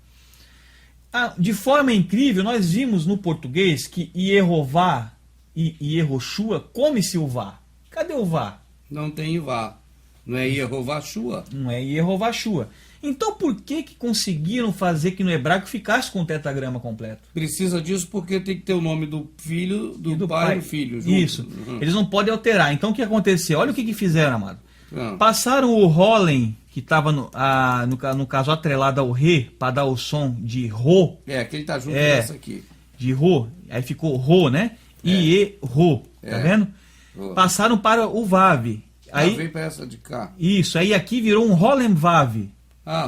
De forma incrível, nós vimos no português que Yehová e Yehoshua come-se o Vá. Cadê o Vá? Não tem Vá. Não é Yehová Shua? Não é Yehová Shua. Então por que conseguiram fazer que no hebraico ficasse com o tetragrama completo? Precisa disso porque tem que ter o nome do filho, do pai e do filho. Junto. Isso. Eles não podem alterar. Então o que aconteceu? Olha o que fizeram, amado. Ah. Passaram o Holem, que estava no caso atrelado ao Ré, para dar o som de Rô. Que ele tá junto dessa aqui. De Rô. Aí ficou Rô, né? E Rô. Tá vendo? Rô. Passaram para o Vav. Aí veio para essa de cá. Isso. Aí aqui virou um Holem Vav.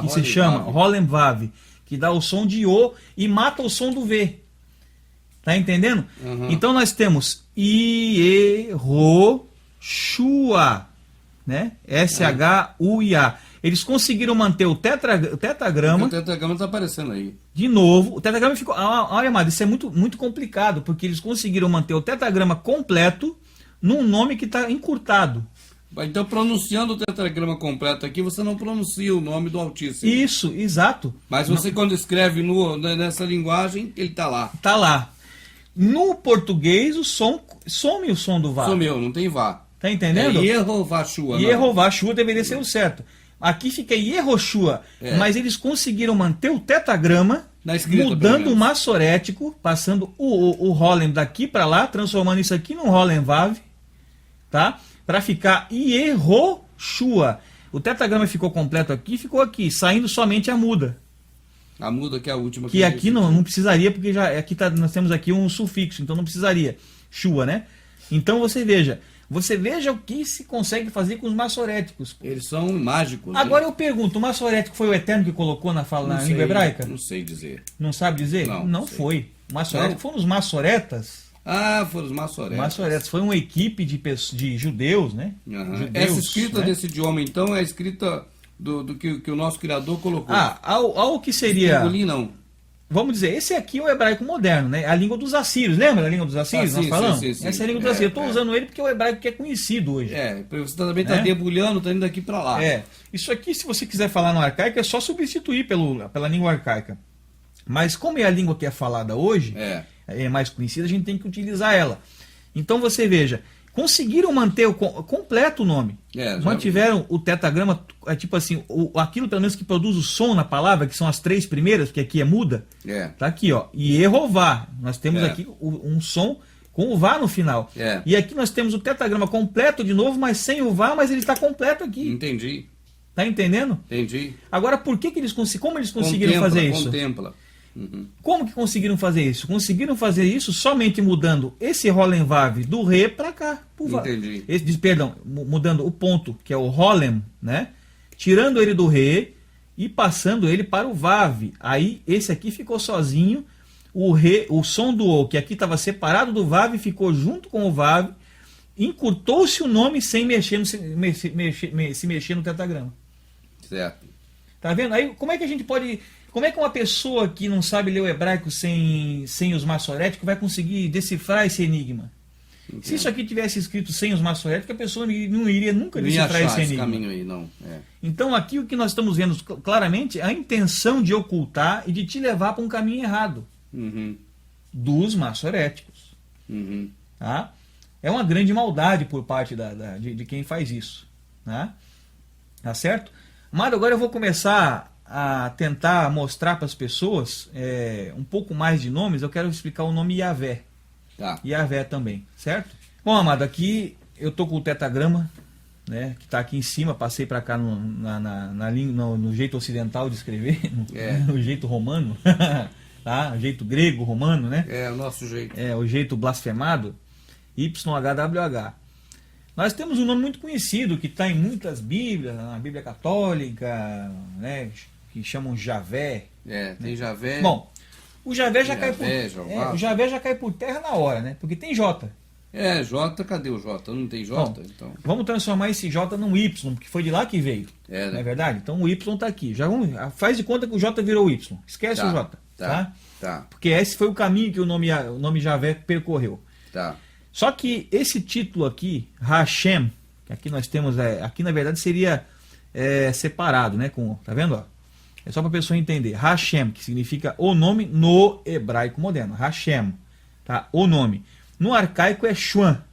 Que se chama Holem Vav. Que dá o som de O e mata o som do V. Tá entendendo? Então nós temos Ieroshua, né? S-H-U-I-A. Eles conseguiram manter o tetragrama. O tetragrama está aparecendo aí. De novo, o tetragrama ficou... Olha, amado, isso é muito, muito complicado, porque eles conseguiram manter o tetragrama completo num nome que está encurtado. Então, pronunciando o tetragrama completo aqui, você não pronuncia o nome do Altíssimo. Isso, exato. Mas você, quando escreve nessa linguagem, ele está lá. Está lá. No português, o som some o som do Vá. Sumiu, não tem Vá. Tá entendendo? Yehovashua. Yehovashua deveria ser o certo. Aqui fica Yehoshua, mas eles conseguiram manter o tetragrama, mudando o massorético, passando o Holem daqui para lá, transformando isso aqui num Holem Vav, tá? Para ficar Yehoshua. O tetragrama ficou completo aqui, ficou aqui, saindo somente a muda. A muda que é a última. Que aqui não precisaria, porque já aqui nós temos aqui um sufixo, então não precisaria. Shua, né? Então você veja o que se consegue fazer com os massoréticos. Eles são mágicos. Agora eu pergunto, o massorético foi o Eterno que colocou na língua hebraica? Não sei dizer. Não sabe dizer? Não foi. O massorético foram os massoretas. Foram os massoretas. Massoretas. Foi uma equipe de judeus, né? Judeus, essa escrita desse idioma, então, é a escrita do que o nosso Criador colocou. Ao que seria... Não. Vamos dizer, esse aqui é o hebraico moderno, né? A língua dos assírios. Lembra da língua dos assírios? Nós falamos? Sim. Essa é a língua dos assírios. Eu estou usando ele porque é o hebraico que é conhecido hoje. Você também está debulhando, está indo daqui para lá. Isso aqui, se você quiser falar no arcaico, é só substituir pela língua arcaica. Mas como é a língua que é falada hoje, é mais conhecida, a gente tem que utilizar ela. Então você veja, conseguiram manter completo o nome. Mantiveram o tetragrama, tipo assim, aquilo pelo menos que produz o som na palavra, que são as três primeiras, que aqui é muda. Tá aqui, ó. E Yehová. Nós temos aqui um som com o Vá no final. E aqui nós temos o tetragrama completo de novo, mas sem o Vá, mas ele está completo aqui. Entendi. Tá entendendo? Entendi. Agora, como eles conseguiram fazer isso? Como que conseguiram fazer isso? Conseguiram fazer isso somente mudando esse Holem Vav do Ré para cá. Entendi. Mudando o ponto, que é o Holem, né? Tirando ele do Ré e passando ele para o Vav. Aí esse aqui ficou sozinho. O som do O, que aqui estava separado do Vav, ficou junto com o Vav. Encurtou-se o nome sem se mexer no tetragrama. Certo. Tá vendo? Aí como é que a gente pode... Como é que uma pessoa que não sabe ler o hebraico sem os massoréticos vai conseguir decifrar esse enigma? Entendo. Se isso aqui tivesse escrito sem os massoréticos, a pessoa não iria nunca decifrar esse enigma. Caminho aí, não. Então aqui o que nós estamos vendo claramente é a intenção de ocultar e de te levar para um caminho errado dos massoréticos. Tá? É uma grande maldade por parte de quem faz isso. Tá certo? Mas agora eu vou começar a tentar mostrar para as pessoas um pouco mais de nomes. Eu quero explicar o nome Yahvé. Yahvé também, certo? Bom, amado, aqui eu tô com o tetragrama, né, que está aqui em cima. Passei para cá no jeito ocidental de escrever, no jeito romano, tá? O jeito grego, romano, né? O nosso jeito. O jeito blasfemado, YHWH. Nós temos um nome muito conhecido que está em muitas Bíblias, na Bíblia Católica, né, que chamam Javé. Tem Javé. Bom, o Javé já o Javé já cai por terra na hora, né? Porque tem J. J, cadê o J? Não tem J? Bom, então. Vamos transformar esse J num Y, porque foi de lá que veio. Né? Não é verdade? Então o Y está aqui. Faz de conta que o J virou Y. Esquece o J. Tá? Porque esse foi o caminho que o nome Javé percorreu. Só que esse título aqui, Hashem, que aqui nós temos, aqui na verdade seria separado, né? Tá vendo? Ó? É só para a pessoa entender. Hashem, que significa o nome no hebraico moderno. Hashem, tá? O nome. No arcaico é Shuan,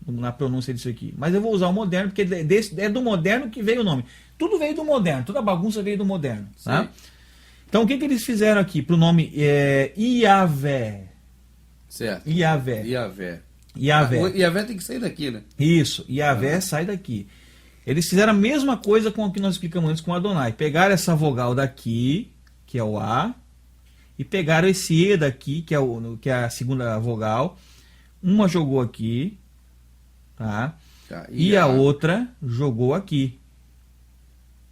na pronúncia disso aqui. Mas eu vou usar o moderno, porque é do moderno que veio o nome. tudo veio do moderno, toda a bagunça veio do moderno. Tá? Sim. Então o que eles fizeram aqui para o nome Iavé? Certo. Iavé. Iavé. Iavé. O Iavé tem que sair daqui, né? Isso, Iavé sai daqui. Eles fizeram a mesma coisa com o que nós explicamos antes com Adonai. Pegaram essa vogal daqui, que é o A, e pegaram esse E daqui, que é a segunda vogal. Uma jogou aqui, tá? Tá. E a outra jogou aqui.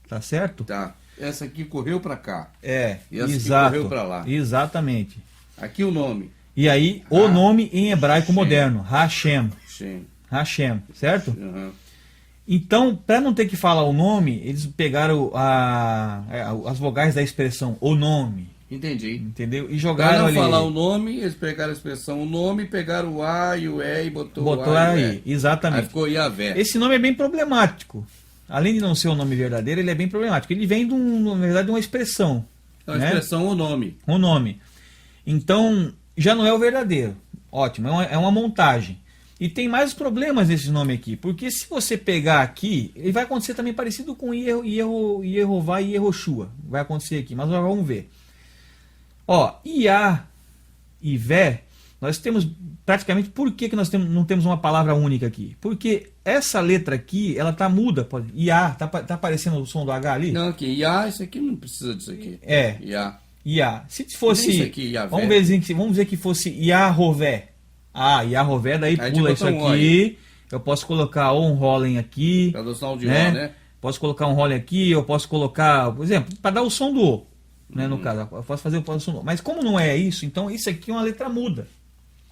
Tá certo? Tá. Essa aqui correu para cá. É, E essa aqui exato. correu pra lá. Exatamente. Aqui o nome. E aí, o nome em hebraico moderno, Hashem. Sim. Hashem, certo? Uhum. Então, para não ter que falar o nome, eles pegaram as vogais da expressão o nome, Entendi. entendeu? E Para jogaram não ali. falar o nome, eles pegaram a expressão o nome, pegaram o A e o E e botou o Botou A e o aí, E. exatamente. Aí ficou Iavé. Esse nome é bem problemático. Além de não ser o nome verdadeiro, ele é bem problemático. Ele vem, na verdade, de uma expressão. Então, a né? expressão o nome. O nome. Então, já não é o verdadeiro. Ótimo, é uma montagem. E tem mais problemas nesse nome aqui. Porque se você pegar aqui, ele vai acontecer também parecido com Yehová e Yehoshua. Vai acontecer aqui, mas nós vamos ver. Ó, Iá e Vé, nós temos praticamente... Por que nós não temos uma palavra única aqui? Porque essa letra aqui, ela tá muda. Iá, tá aparecendo o som do H ali? Não, aqui. Iá, isso aqui não precisa disso aqui. É. Iá. Iá. Se fosse... Isso aqui, Iavé. vamos dizer que fosse Iahová. Yahová, daí Aí pula te isso botou um aqui. Eu posso colocar ou um Rolen aqui. Pra dar o som de né? ó, né? Posso colocar um Rolen aqui, eu posso colocar, por exemplo, para dar o som do O. Né, no caso, eu posso fazer o som do O. Mas como não é isso, então isso aqui é uma letra muda.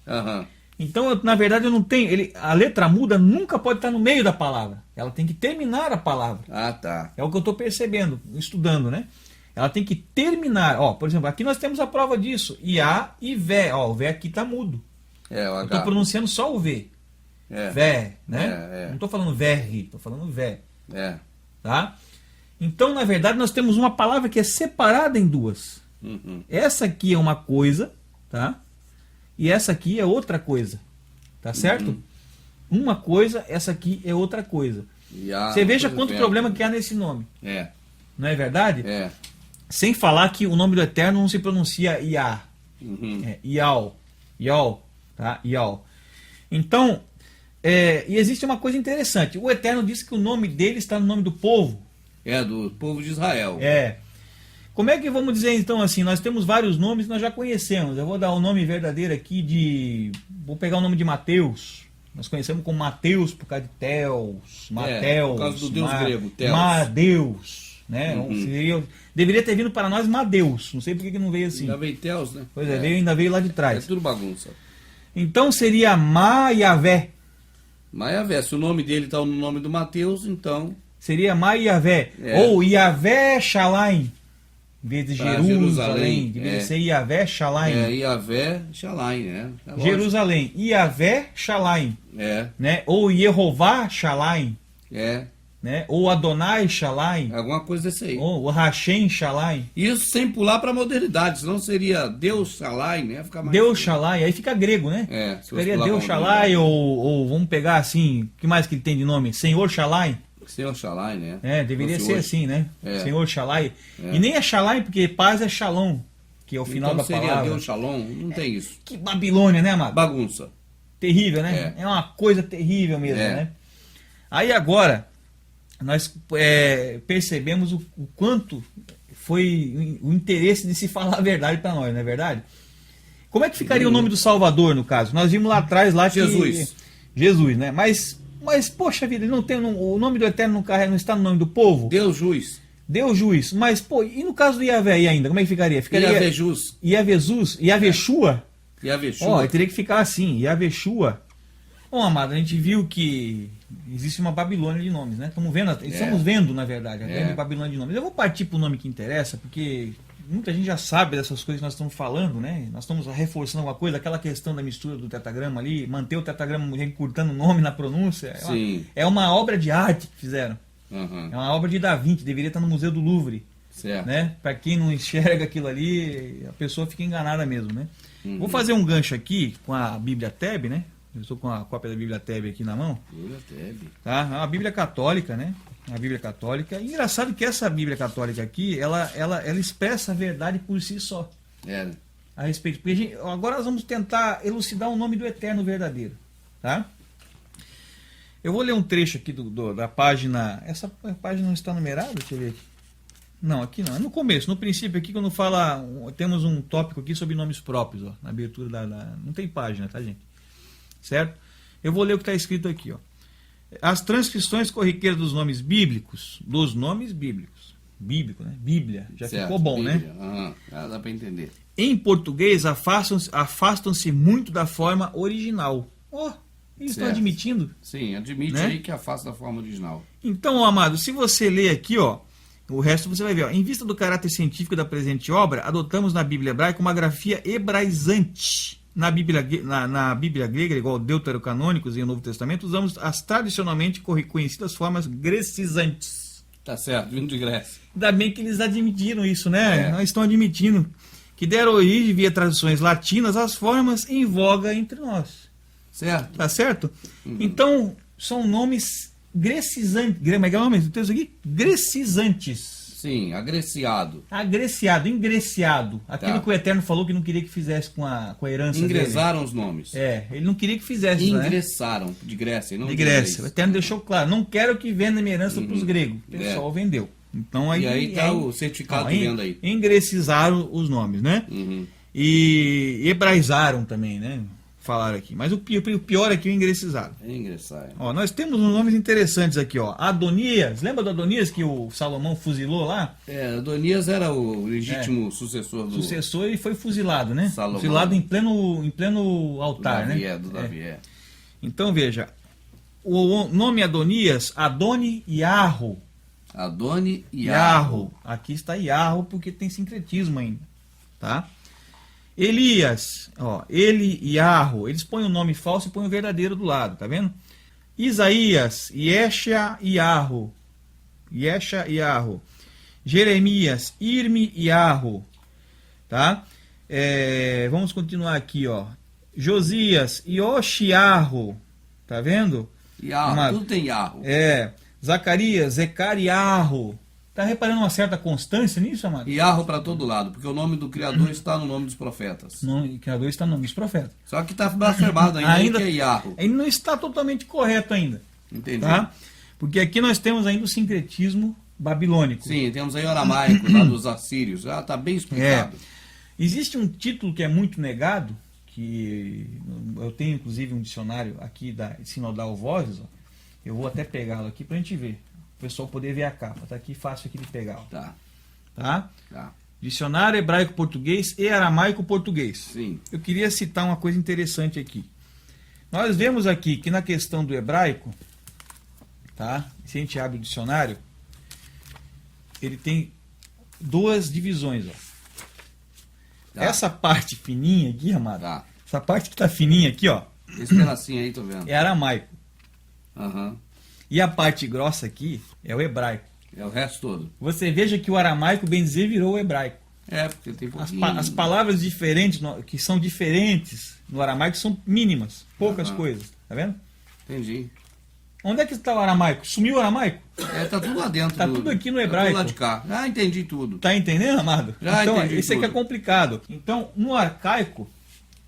Aham. Então, na verdade, eu não tenho. A letra muda nunca pode estar no meio da palavra. Ela tem que terminar a palavra. Ah, tá. É o que eu estou percebendo, estudando, né? Ela tem que terminar. Ó, por exemplo, aqui nós temos a prova disso. Iá e Vé. Ó, o Vé aqui está mudo. É, o Eu H. estou pronunciando só o V. É. Vé, né? É. Não estou falando verri, estou falando Vé. É. Tá? Então, na verdade, nós temos uma palavra que é separada em duas. Uhum. Essa aqui é uma coisa, tá? E essa aqui é outra coisa. Tá certo? Uma coisa, essa aqui é outra coisa. Iá, Você veja por quanto exemplo. problema que há nesse nome. É. Não é verdade? É. Sem falar que o nome do Eterno não se pronuncia Iá. Uhum. É Ial. Ial. Tá? Ial. Então, e existe uma coisa interessante. O Eterno disse que o nome dele está no nome do povo. É, do povo de Israel. É. Como é que vamos dizer então assim? Nós temos vários nomes que nós já conhecemos. Eu vou dar o nome verdadeiro aqui de... Vou pegar o nome de Mateus. Nós conhecemos como Mateus por causa de Teus. Mateus. por causa do deus grego, Teus. Madeus. Né? Deveria ter vindo para nós Madeus. Não sei por que não veio assim. Ainda veio Teus, né? Pois é, ainda veio lá de É trás. tudo bagunça. Então seria Maiavé. Maiavé, se o nome dele está no nome do Mateus, então... Seria Maiavé. É. Ou Iavé Shalaim. Em vez de Pra Jerusalém. Jerusalém, Deveria é. ser Iavé Shalaim. É, Iavé, Xalai, né? É lógico. Jerusalém. Iavé Shalaim. É, Né? Ou Yehová Shalaim. é. Né? Ou Adonai Shalaim. Alguma coisa desse aí. Ou Hashem Shalaim. Isso sem pular para a modernidade, senão seria Deus Xalai, né? Fica mais... Deus Shalaim. Aí fica grego, né? É, se você Ficaria pular Deus pra Shalaim. modernidade. Ou vamos pegar assim. O que mais que ele tem de nome? Senhor Shalaim. Senhor Xalai, né? É, deveria Fosse ser hoje. assim, né? É. Senhor Shalai. É. E nem é Shalai, porque paz é Shalom, que é o final Então da seria palavra. Deus Shalom? Não tem isso. Que Babilônia, né, amado? Bagunça. Terrível, né? É uma coisa terrível mesmo, É. né? Aí agora, nós percebemos o quanto foi o interesse de se falar a verdade para nós, não é verdade? Como é que ficaria o nome do Salvador, no caso? Nós vimos lá atrás, lá que... Jesus. Jesus, né? Mas, poxa vida, ele não tem, o nome do Eterno não está no nome do povo? Deus Juiz. Deus juiz. Mas, pô, e no caso do Iavé aí ainda, como é que ficaria? Ficaria Iavé Jus. Iavezuz, Iaveshua? Iavé Ó, Shua. teria que ficar assim, Iaveshua. Bom, amado, a gente viu que existe uma Babilônia de nomes, né? Estamos vendo, na verdade, a grande Babilônia de nomes. Eu vou partir para o nome que interessa, porque muita gente já sabe dessas coisas que nós estamos falando, né? Nós estamos reforçando alguma coisa, aquela questão da mistura do tetragrama ali, manter o tetragrama encurtando o nome na pronúncia. Sim. É uma obra de arte que fizeram. Uhum. É uma obra de Da Vinci, deveria estar no Museu do Louvre. Certo. Né? Para quem não enxerga aquilo ali, a pessoa fica enganada mesmo, né? Vou fazer um gancho aqui com a Bíblia Teb, né? Eu estou com a cópia da Bíblia Tebe aqui na mão. Bíblia Tebe. Tá? É uma Bíblia católica, né? Uma Bíblia católica. E engraçado que essa Bíblia católica aqui, ela expressa a verdade por si só. É. A respeito. Porque agora nós vamos tentar elucidar o nome do Eterno verdadeiro. Tá? Eu vou ler um trecho aqui da página. Essa página não está numerada? Deixa eu ver aqui. Não, aqui não. É no começo, no princípio aqui, quando fala. Temos um tópico aqui sobre nomes próprios, ó. Na abertura não tem página, tá, gente? Certo? Eu vou ler o que está escrito aqui, ó. As transcrições corriqueiras dos nomes bíblicos. Bíblico, né? Bíblia. Já certo, ficou bom, Bíblia. né? Dá para entender. Em português, afastam-se muito da forma original. Ó, eles estão Certo. admitindo. Sim, admite Né? aí que afasta da forma original. Então, amado, se você ler aqui, ó, o resto você vai ver, ó. Em vista do caráter científico da presente obra, adotamos na Bíblia hebraica uma grafia hebraizante. Na Bíblia grega, igual deuterocanônicos e o Novo Testamento, usamos as tradicionalmente conhecidas formas grecizantes. Tá certo, vindo de Grécia. Ainda bem que eles admitiram isso, né? É. Nós estão admitindo que deram origem via traduções latinas às formas em voga entre nós. Certo? Tá certo? Então, são nomes grecizantes. Como é que é o nome do texto aqui? Grecizantes. Sim, agreciado. Agreciado, ingreciado. Aquilo Tá. que o Eterno falou que não queria que fizesse com a herança Ingresaram os nomes. dele. É, ele não queria que fizesse isso, né? Ingressaram de Grécia, e não De de Grécia. O inglês. Eterno deixou claro, não quero que venda minha herança para os gregos. O pessoal vendeu. Então, aí, E aí tá o certificado de venda aí. Ingrecizaram os nomes, né? Uhum. E hebraizaram também, né? Falaram aqui. Mas o pior aqui é o ingrecizaram. Ingressar. Ó, nós temos uns nomes interessantes aqui, ó. Adonias, lembra do Adonias que o Salomão fuzilou lá? É, Adonias era o legítimo sucessor do Sucessor e foi fuzilado, né? Salomão. Fuzilado em pleno altar, Davi, né? do Davi, é. Então veja, o nome Adonias, Adoni Yarro. Adoni e Yarro. Aqui está Yarro porque tem sincretismo ainda, tá? Elias, ó, Eli e Yarro, eles põem o nome falso e põem o verdadeiro do lado, tá vendo? Isaías, Yesha e Yarro. Yesha e Yarro. Jeremias, Irmi e Yarro, tá? Vamos continuar aqui, ó. Josias, Yoshiarro, tá vendo? Yarro, tudo tem Yarro. Zacarias, Zecariarro. Tá reparando uma certa constância nisso, amado? Yarro para todo lado, porque o nome do Criador está no nome dos profetas. O Criador está no nome dos profetas. Só que está blasfemado ainda que é Yarro. Ele não está totalmente correto ainda. Entendi. Tá? Porque aqui nós temos ainda o sincretismo babilônico. Sim, temos aí o aramaico lá dos assírios. Já está bem explicado. Existe um título que é muito negado, que eu tenho inclusive um dicionário aqui da Sinodal Vozes, ó. Eu vou até pegá-lo aqui para a gente ver. O pessoal poder ver a capa. Tá aqui fácil aqui de pegar. Ó. Tá. Dicionário hebraico-português e aramaico-português. Sim. Eu queria citar uma coisa interessante aqui. Nós vemos aqui que na questão do hebraico, tá? Se a gente abre o dicionário, ele tem duas divisões, ó. Tá. Essa parte fininha aqui, amado, Tá. essa parte que tá fininha aqui, ó, Esse pedacinho aí, tô vendo. é aramaico. Aham. E a parte grossa aqui é o hebraico. É o resto todo. Você veja que o aramaico, bem dizer, virou o hebraico. É, porque tem As, pouquinho. as palavras diferentes, que são diferentes no aramaico, são mínimas, poucas Aham. coisas. Tá vendo? Entendi. Onde é que está o aramaico? Sumiu o aramaico? Tá tudo lá dentro. Tá tudo aqui no Tá hebraico. tudo lá de cá. Ah, entendi tudo. Tá entendendo, amado? Já então, entendi isso aqui é tudo. complicado. Então, no arcaico,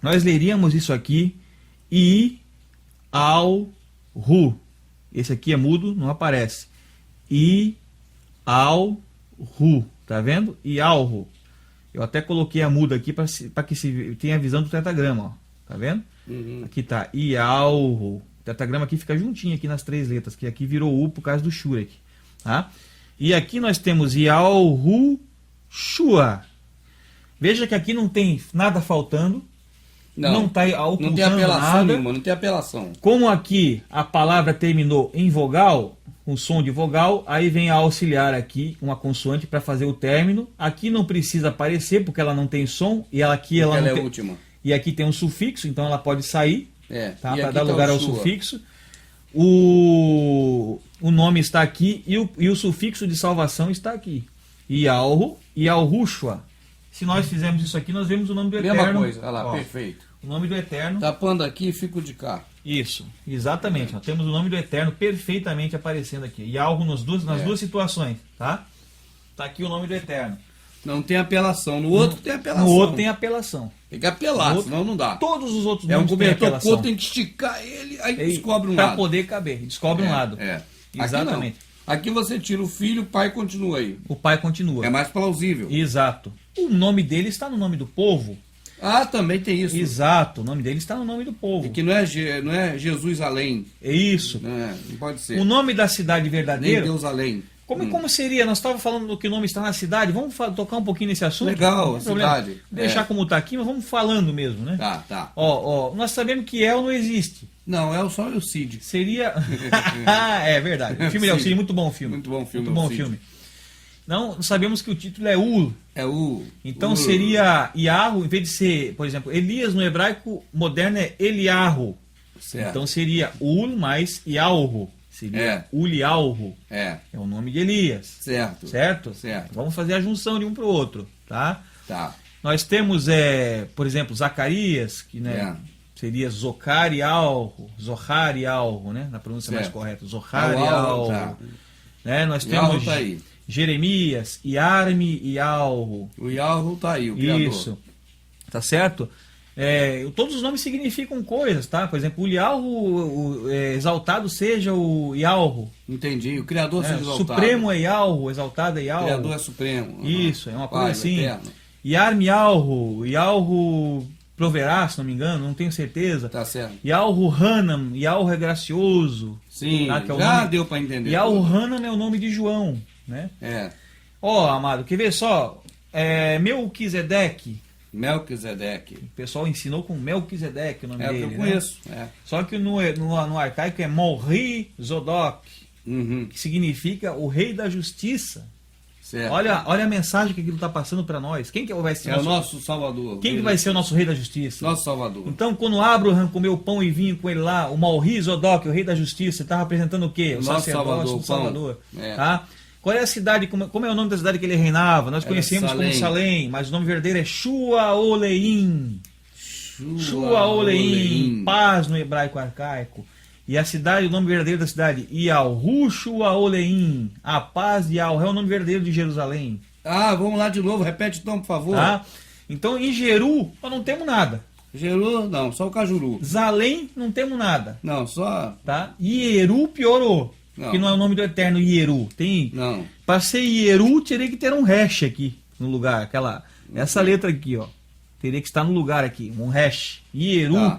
nós leríamos isso aqui, I, Al, Ru. Esse aqui é mudo, não aparece. I, Al, Ru. Tá vendo? I, Al, Ru. Eu até coloquei a muda aqui para que se tenha a visão do tetagrama, ó. Tá vendo? Uhum. Aqui tá I, Al, Ru. O tetagrama aqui fica juntinho aqui nas três letras, que aqui virou U por causa do Shurek. Tá? E aqui nós temos Ial, Ru, Shua. Veja que aqui não tem nada faltando. Não está ocultando Não tem apelação nada. nenhuma, não tem apelação. Como aqui a palavra terminou em vogal, com som de vogal, aí vem a auxiliar aqui, uma consoante para fazer o término. Aqui não precisa aparecer porque ela não tem som e aqui ela Ela não é a tem... última. E aqui tem um sufixo, então ela pode sair, tá, E para aqui dar tá lugar o ao Shua. sufixo. O nome está aqui e o sufixo de salvação está aqui. Ialru e Alrushua. Se nós fizermos isso aqui, nós vemos o nome do Eterno. Mesma coisa, olha lá, Ó, perfeito. O nome do Eterno. Tapando aqui e fico de cá. Isso, exatamente. Nós temos o nome do Eterno perfeitamente aparecendo aqui. E algo nas duas situações, tá? Tá aqui o nome do Eterno. Não tem apelação. No outro tem apelação. No outro tem apelação. Tem que apelar, senão não dá. Todos os outros É um nomes têm cobertor apelação. curto, tem que esticar ele, aí descobre um Pra lado. poder caber. Descobre um lado. É. Exatamente. Aqui você tira o filho, o pai continua aí. O pai continua. É mais plausível. Exato. O nome dele está no nome do povo. Ah, também tem isso. Exato. O nome dele está no nome do povo. E que não é Jesus além. É isso. Não pode ser. O nome da cidade Nem verdadeira. Deus além. Como seria? Nós estávamos falando do que o nome está na cidade. Vamos tocar um pouquinho nesse assunto? Legal, Não tem problema. cidade. Deixar como está aqui, mas vamos falando mesmo, né? Tá. Nós sabemos que El não existe. Não, é só o Cid. Seria. É verdade. O filme de Elcide, muito bom o filme. Muito bom filme. Muito bom Cid. filme. Não, sabemos que o título é Ul. É o. Então seria Iarro, em vez de ser, por exemplo, Elias no hebraico moderno é Eliarro. Certo. Então seria Ul mais Iarro. Seria Uliarro. É. É o nome de Elias. Certo. Certo? Certo. Vamos fazer a junção de um para o outro, tá? Tá. Nós temos, por exemplo, Zacarias, que né, seria Zohar e Alro, né? Na pronúncia mais correta. Zohar e Alro. Tá. Né? Nós Iarro temos tá aí. Jeremias, Iarme e Alro. O Iarro tá aí, o criador. Isso. Tá certo? Todos os nomes significam coisas, tá? Por exemplo, o Iarro, exaltado seja o Iarro. Entendi. O criador seja exaltado. Supremo é Iarro, exaltado é Iarro. O criador é supremo. Isso, é uma coisa Pai, assim. eterno. Iarme Iarro proverá, se não me engano, não tenho certeza. Tá certo. Iarro Hanam, Iarro é gracioso. Sim, tá? Que é o já nome... deu para entender. Iarro Hanam é o nome de João, né? Amado, quer ver só? Melquisedeque. Melquisedeque. O pessoal ensinou com Melquisedeque o nome dele. Eu conheço. Né? Só que no arcaico é Morri Zodok, que significa o rei da justiça. Certo. Olha a mensagem que aquilo está passando para nós. Quem que vai ser o nosso Salvador? Quem que vai ser o nosso rei da justiça? Nosso Salvador. Então, quando Abraham comeu pão e vinho com ele lá, o Morri Zodok, o rei da justiça, estava representando o quê? O nosso Salvador. Tá? Qual é a cidade, como é o nome da cidade que ele reinava? Nós conhecemos como Salém, mas o nome verdadeiro é Shuaoleim. Shuaoleim, paz no hebraico arcaico. E a cidade, o nome verdadeiro da cidade, Ialhu Shuaoleim, a paz de Ial, é o nome verdadeiro de Jerusalém. Vamos lá de novo, repete então, por favor. Tá? Então, em Jeru, nós não temos nada. Jeru, não, só o Cajuru. Zalém, não temos nada. Não, só... Tá? Ieru piorou. Que não é o nome do Eterno Ieru. Não. Para ser Ieru, teria que ter um hash aqui no lugar. Essa letra aqui, ó. Teria que estar no lugar aqui. Um hash. Ieru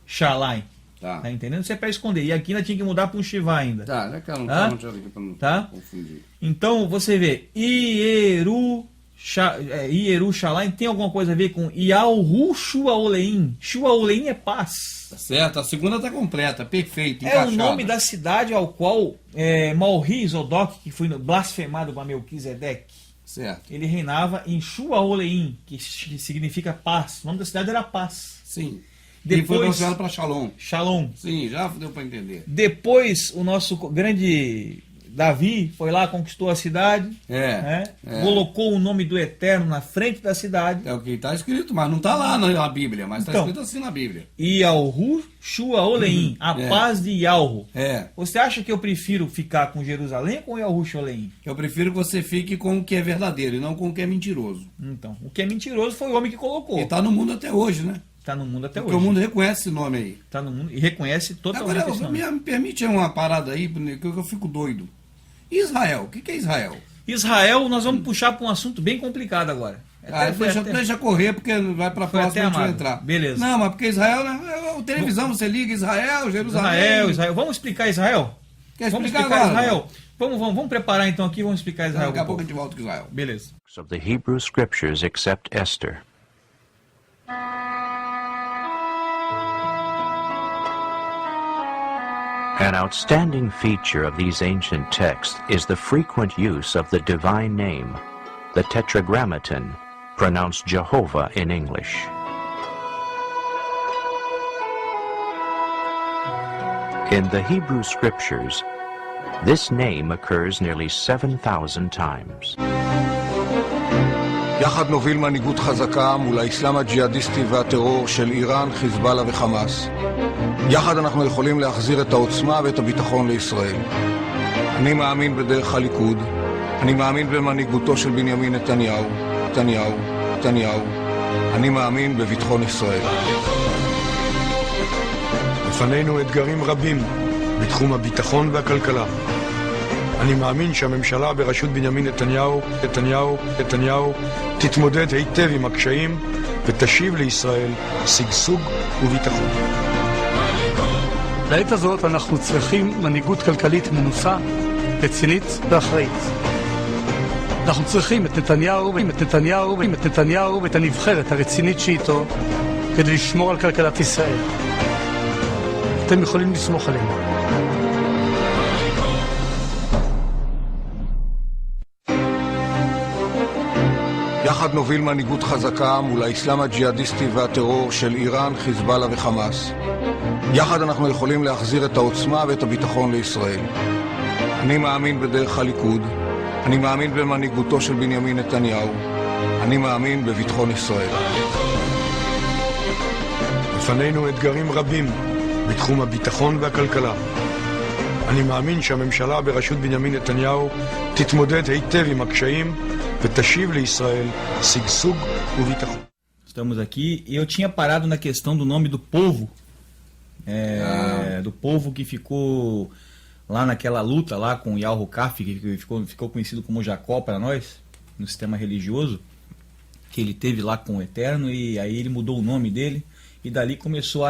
Shalai. Tá entendendo? Isso é para esconder. E aqui ainda tinha que mudar para um Shiva ainda. Já que eu não tá? Aqui para não confundir. Então, você vê. Ieru Shalai tem alguma coisa a ver com Ialhu Shuaoleim. Shuaoleim é paz. Tá certo, a segunda tá completa, perfeito, encaixada. É o nome da cidade ao qual Morri Zodok, que foi blasfemado para Melquisedeque, certo. Ele reinava em Shuaoleim, que significa paz. O nome da cidade era Paz. Sim. Depois, e foi transformado para Shalom. Shalom. Sim, já deu para entender. Depois, o nosso grande Davi foi lá, conquistou a cidade, colocou o nome do Eterno na frente da cidade. É o que está escrito, mas não está lá na Bíblia, mas está escrito assim na Bíblia. Ialhu Shuaoleim, a paz de Ialhu. É. Você acha que eu prefiro ficar com Jerusalém ou com Ialhu Shuaoleim? Eu prefiro que você fique com o que é verdadeiro e não com o que é mentiroso. Então, o que é mentiroso foi o homem que colocou. E está no mundo até hoje, né? Está no mundo até hoje. Porque o mundo reconhece esse nome aí. Está no mundo e reconhece totalmente esse nome. Agora, me permite uma parada aí, que eu fico doido. Israel, o que é Israel? Israel, nós vamos puxar para um assunto bem complicado agora. Deixa correr, porque vai para a próxima a gente vai entrar. Beleza. Não, mas porque Israel, né? Televisão, você liga Israel, Jerusalém. Israel. Vamos explicar Israel? Vamos explicar Israel? Vamos preparar então aqui, vamos explicar Israel. Daqui a pouco a gente volta com Israel. Beleza. Of the Hebrew Scriptures except Esther. An outstanding feature of these ancient texts is the frequent use of the divine name, the Tetragrammaton, pronounced Jehovah in English. In the Hebrew Scriptures, this name occurs nearly 7,000 times. יחד נוביל מנהיגות חזקה מול האסלאם הג'יהאדיסטי והטרור של איראן, חיזבאללה וחמאס. יחד אנחנו יכולים להחזיר את העוצמה ואת הביטחון לישראל. אני מאמין בדרך הליכוד, אני מאמין במנהיגותו של בנימין נתניהו, נתניהו. אני מאמין בביטחון ישראל. לפנינו אתגרים רבים בתחום הביטחון והכלכלה. אני מאמין שהממשלה בראשות בנימין נתניהו תתמודד היטב עם הקשיים ותשיב לישראל שגשוג וביטחון. לעת הזאת אנחנו צריכים מנהיגות כלכלית מנוסה, רצינית ואחראית. אנחנו צריכים את נתניהו ואת הנבחרת הרצינית שאיתו כדי לשמור על כלכלת ישראל. אתם יכולים לסמוך עלינו. יחד נוביל מנהיגות חזקה מול האסלאם הג'יהאדיסטי והטרור של איראן, חיזבאללה וחמאס. יחד אנחנו יכולים להחזיר את העוצמה ואת הביטחון לישראל. אני מאמין בדרך הליכוד, אני מאמין במנהיגותו של בנימין נתניהו, אני מאמין בביטחון ישראל. לפנינו אתגרים רבים בתחום הביטחון והכלכלה. אני מאמין שהממשלה בראשות בנימין נתניהו תתמודד היטב עם הקשיים ותשיב לישראל שגשוג וביטחון. Estamos aqui e eu tinha parado na questão do nome do povo, do povo que ficou lá naquela luta lá com Yahu-Kaf, que ficou conhecido como Jacó para nós, no sistema religioso, que ele teve lá com o Eterno, e aí ele mudou o nome dele, e dali começou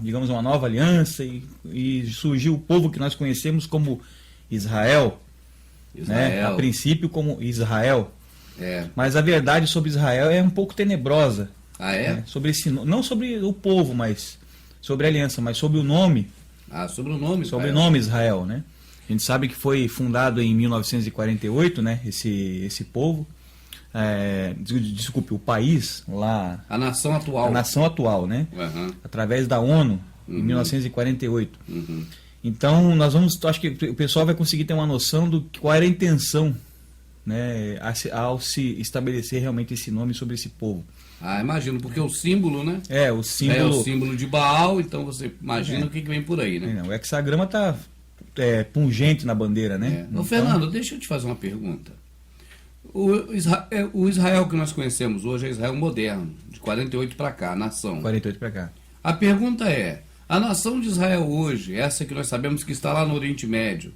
digamos, uma nova aliança, e surgiu o povo que nós conhecemos como Israel. Né? A princípio como Israel. Mas a verdade sobre Israel é um pouco tenebrosa. Né? Sobre não sobre o povo, mas sobre a aliança, mas sobre o nome. Sobre o nome. Sobre o nome Israel, né? A gente sabe que foi fundado em 1948, né? Esse povo. Desculpe, o país lá. A nação atual. A nação atual, né? Através da ONU, em 1948. Então, acho que o pessoal vai conseguir ter uma noção do qual era a intenção, né, ao se estabelecer realmente esse nome sobre esse povo. Imagino, porque o símbolo, né? O símbolo... É o símbolo de Baal, então você imagina o que vem por aí, né? O hexagrama está pungente na bandeira, né? Então... Fernando, deixa eu te fazer uma pergunta. O Israel que nós conhecemos hoje é Israel moderno, de 48 para cá, a nação. 48 para cá. A pergunta é, a nação de Israel hoje, essa que nós sabemos que está lá no Oriente Médio,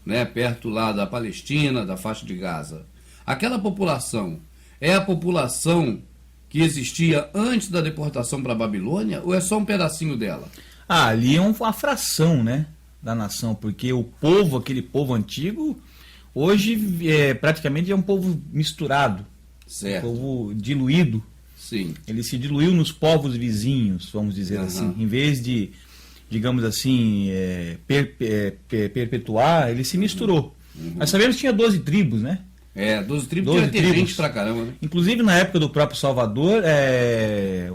né, perto lá da Palestina, da faixa de Gaza, aquela população é a população que existia antes da deportação para a Babilônia, ou é só um pedacinho dela? Ali é uma fração, né, da nação, porque o povo, aquele povo antigo, hoje praticamente é um povo misturado, certo. Um povo diluído. Sim. Ele se diluiu nos povos vizinhos, vamos dizer assim. Em vez de, digamos assim, perpetuar, ele se misturou. Nós sabemos que tinha 12 tribos, né? 12 tribos tinha ter gente pra caramba, né? Inclusive na época do próprio Salvador,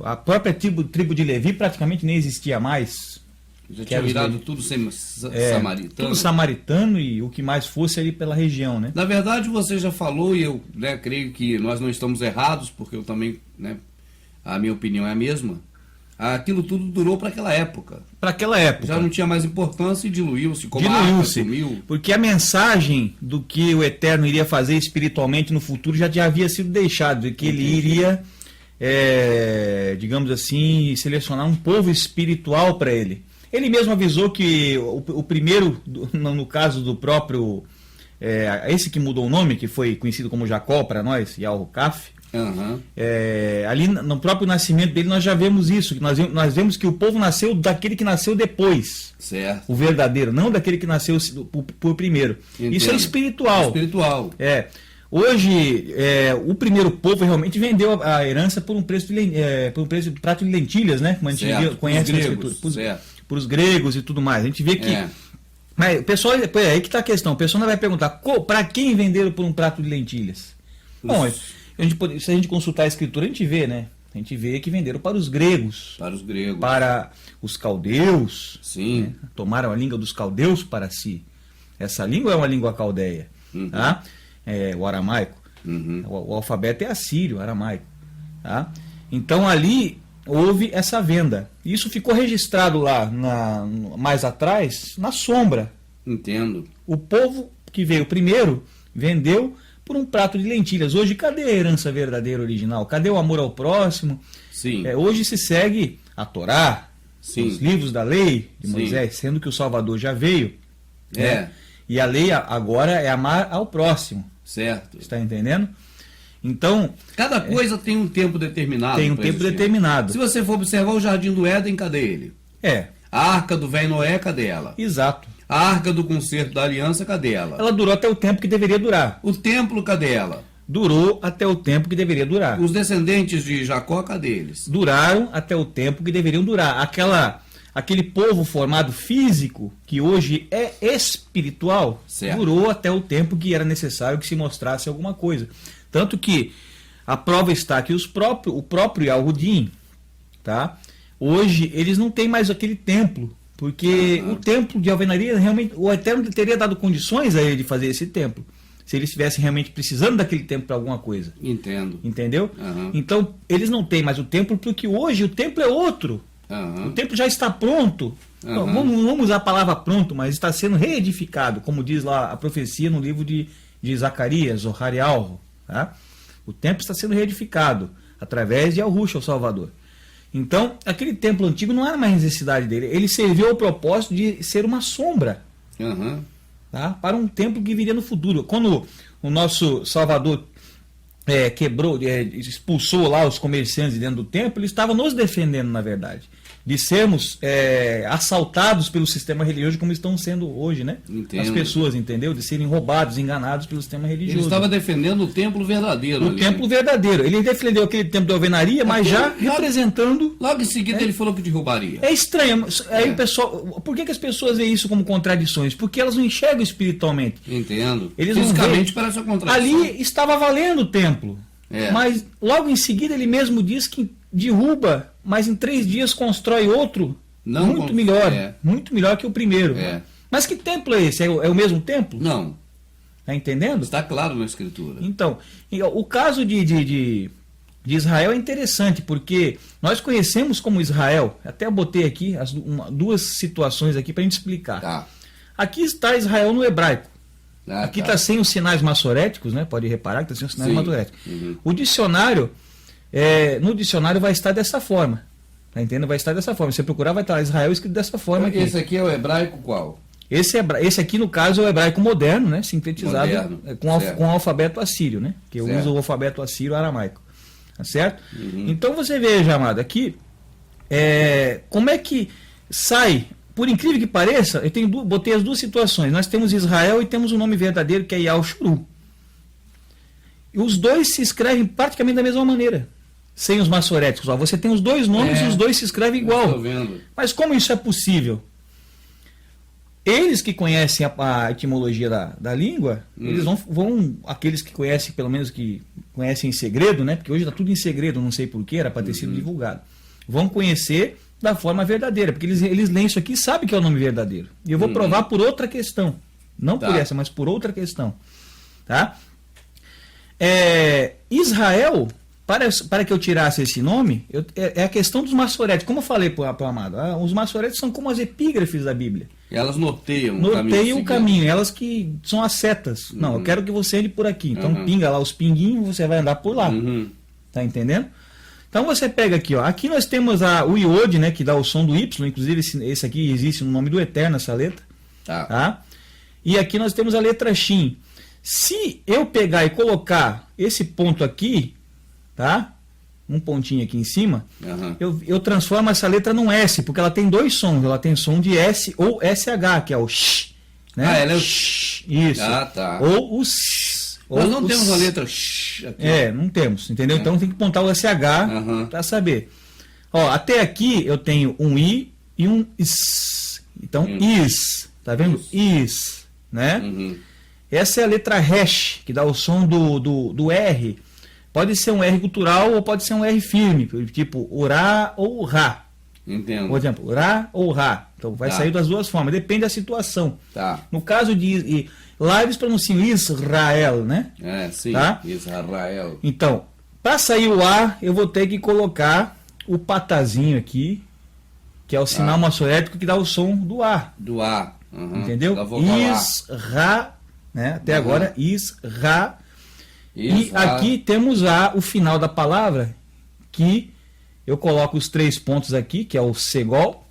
a própria tribo de Levi praticamente nem existia mais. Já tinha virado tudo samaritano. Tudo samaritano e o que mais fosse ali pela região, né? Na verdade, você já falou, e eu creio que nós não estamos errados, porque eu também, a minha opinião é a mesma. Aquilo tudo durou para aquela época. Para aquela época. Já não tinha mais importância e diluiu-se, como diluiu-se, porque a mensagem do que o Eterno iria fazer espiritualmente no futuro já havia sido deixado, de que ele iria, digamos assim, selecionar um povo espiritual para ele. Ele mesmo avisou que o primeiro, no caso do próprio, esse que mudou o nome, que foi conhecido como Jacó para nós, Yahu-Kaf, ali no próprio nascimento dele nós já vemos isso, que nós vemos que o povo nasceu daquele que nasceu depois, certo. O verdadeiro, não daquele que nasceu por primeiro. Entendo. Isso é espiritual. Hoje, o primeiro povo realmente vendeu a herança por um preço de prato de lentilhas, né? Como a gente conhece na escritura. Para os gregos e tudo mais. A gente vê que... Mas o pessoal, aí que está a questão. O pessoal vai perguntar, para quem venderam por um prato de lentilhas? Bom, se a gente consultar a escritura, a gente vê, né? A gente vê que venderam para os gregos. Para os gregos. Para os caldeus. Sim. Né? Tomaram a língua dos caldeus para si. Essa língua é uma língua caldeia. Tá? O aramaico. O alfabeto é assírio, aramaico. Tá? Então ali houve essa venda. Isso ficou registrado lá mais atrás, na sombra. Entendo. O povo que veio primeiro vendeu por um prato de lentilhas. Hoje, cadê a herança verdadeira original? Cadê o amor ao próximo? Sim. Hoje se segue a Torá, Sim. os livros da lei de Sim. Moisés, sendo que o Salvador já veio. É. Né? E a lei agora é amar ao próximo. Certo. Está entendendo? Então, Cada coisa tem um tempo determinado. tem um pra tempo existir. determinado. Se você for observar o Jardim do Éden, cadê ele? É, A Arca do Velho Noé, cadê ela? exato. A Arca do Concerto da Aliança, cadê ela? Ela durou até o tempo que deveria durar. O templo, cadê ela? Durou até o tempo que deveria durar. Os descendentes de Jacó, cadê eles? Duraram até o tempo que deveriam durar. Aquele povo formado físico, que hoje é espiritual, Certo. durou até o tempo que era necessário que se mostrasse alguma coisa. Tanto que a prova está que o próprio Yahudim, tá? Hoje eles não têm mais aquele templo, porque o templo de alvenaria, realmente, o Eterno teria dado condições a ele de fazer esse templo, se eles estivessem realmente precisando daquele templo para alguma coisa. Entendo. Entendeu? Aham. Então, eles não têm mais o templo, porque hoje o templo é outro. Aham. O templo já está pronto. Aham. Não vamos usar a palavra pronto, mas está sendo reedificado, como diz lá a profecia no livro de Zacarias, o Harialro. Tá? O templo está sendo reedificado através de Yahushua, o Salvador. Então, aquele templo antigo não era mais necessidade dele. Ele serviu ao propósito de ser uma sombra, Aham. tá? Para um templo que viria no futuro. Quando o nosso Salvador expulsou lá os comerciantes dentro do templo, ele estava nos defendendo, na verdade, de sermos assaltados pelo sistema religioso como estão sendo hoje, né? Entendo. As pessoas, entendeu? De serem roubados, enganados pelo sistema religioso. Ele estava defendendo o templo verdadeiro. O ali. templo verdadeiro. Ele defendeu aquele templo de alvenaria, mas já Logo- representando... Logo em seguida ele falou que derrubaria. É estranho. Aí o pessoal, por que as pessoas veem isso como contradições? Porque elas não enxergam espiritualmente. Entendo. Eles não Fisicamente veem. parece uma contradição. Ali estava valendo o templo. É. Mas logo em seguida ele mesmo diz que derruba, mas em 3 dias constrói outro Não muito con- melhor. é. Muito melhor que o primeiro. É. Mas que templo é esse? É o mesmo templo? Não. Tá entendendo? Está claro na escritura. Então, o caso de Israel é interessante, porque nós conhecemos como Israel. Até eu botei aqui duas situações aqui para a gente explicar. Tá. Aqui está Israel no hebraico. Ah, Aqui tá. está sem os sinais maçoréticos, né? Pode reparar que está sem os sinais Sim. maçoréticos. Uhum. O dicionário, no dicionário vai estar dessa forma. Tá entendendo? Vai estar dessa forma. Se você procurar, vai estar Israel escrito dessa forma aqui. Esse aqui é o hebraico qual? Esse aqui, no caso, é o hebraico moderno, né? Sintetizado Moderno, com certo. o alfabeto assírio, né? Que eu Certo. uso o alfabeto assírio aramaico. Tá certo? Uhum. Então você veja, amado, aqui, como é que sai, por incrível que pareça, eu botei as duas situações. Nós temos Israel e temos o nome verdadeiro, que é Yahshuru. E os dois se escrevem praticamente da mesma maneira, sem os maçoréticos. Ó, você tem os dois nomes e os dois se escrevem igual. Estou vendo. Mas como isso é possível? Eles que conhecem a etimologia da língua, eles vão, aqueles que conhecem, pelo menos que conhecem em segredo, né? Porque hoje está tudo em segredo, não sei porquê, era para ter sido divulgado. Vão conhecer da forma verdadeira, porque eles leem isso aqui e sabem que é o nome verdadeiro. E eu vou provar por outra questão. Não por essa, mas por outra questão. Tá? Israel, para que eu tirasse esse nome, é a questão dos maçoretes. Como eu falei para o Amado, os maçoretes são como as epígrafes da Bíblia. Elas noteiam Noteiam o seguinte. caminho, elas que são as setas. Não, eu quero que você ande por aqui. Então pinga lá os pinguinhos, você vai andar por lá. Tá entendendo? Então você pega aqui, ó. Aqui nós temos o iode, né, que dá o som do Y, inclusive esse aqui existe no nome do Eterno, essa letra. Tá? E aqui nós temos a letra Shin. Se eu pegar e colocar esse ponto aqui, tá? Um pontinho aqui em cima, eu transformo essa letra num S, porque ela tem dois sons. Ela tem som de S ou SH, que é o sh. Né? Ela é o sh. Isso. Tá. Ou o s. Nós não temos a letra sh aqui. Não temos, entendeu? Então tem que apontar o SH para saber. Ó, até aqui eu tenho um I e um is. Então, is. Tá vendo? Is. Né? Essa é a letra hash, que dá o som do R. Pode ser um R gutural ou pode ser um R firme, tipo Urá ou Rá. Entendo. Por exemplo, Urá ou Rá. Então vai Tá. sair das duas formas, depende da situação. Tá. No caso de lá eles pronunciam Israel, né? É, sim. Tá? Israel. Então, para sair o A, eu vou ter que colocar o patazinho aqui, que é o sinal maçorético que dá o som do A. Do A. Uhum. Entendeu? Da vogal A. Isra, né? Até agora, Isra. E Isra. aqui temos o final da palavra, que eu coloco os 3 pontos aqui, que é o Segol,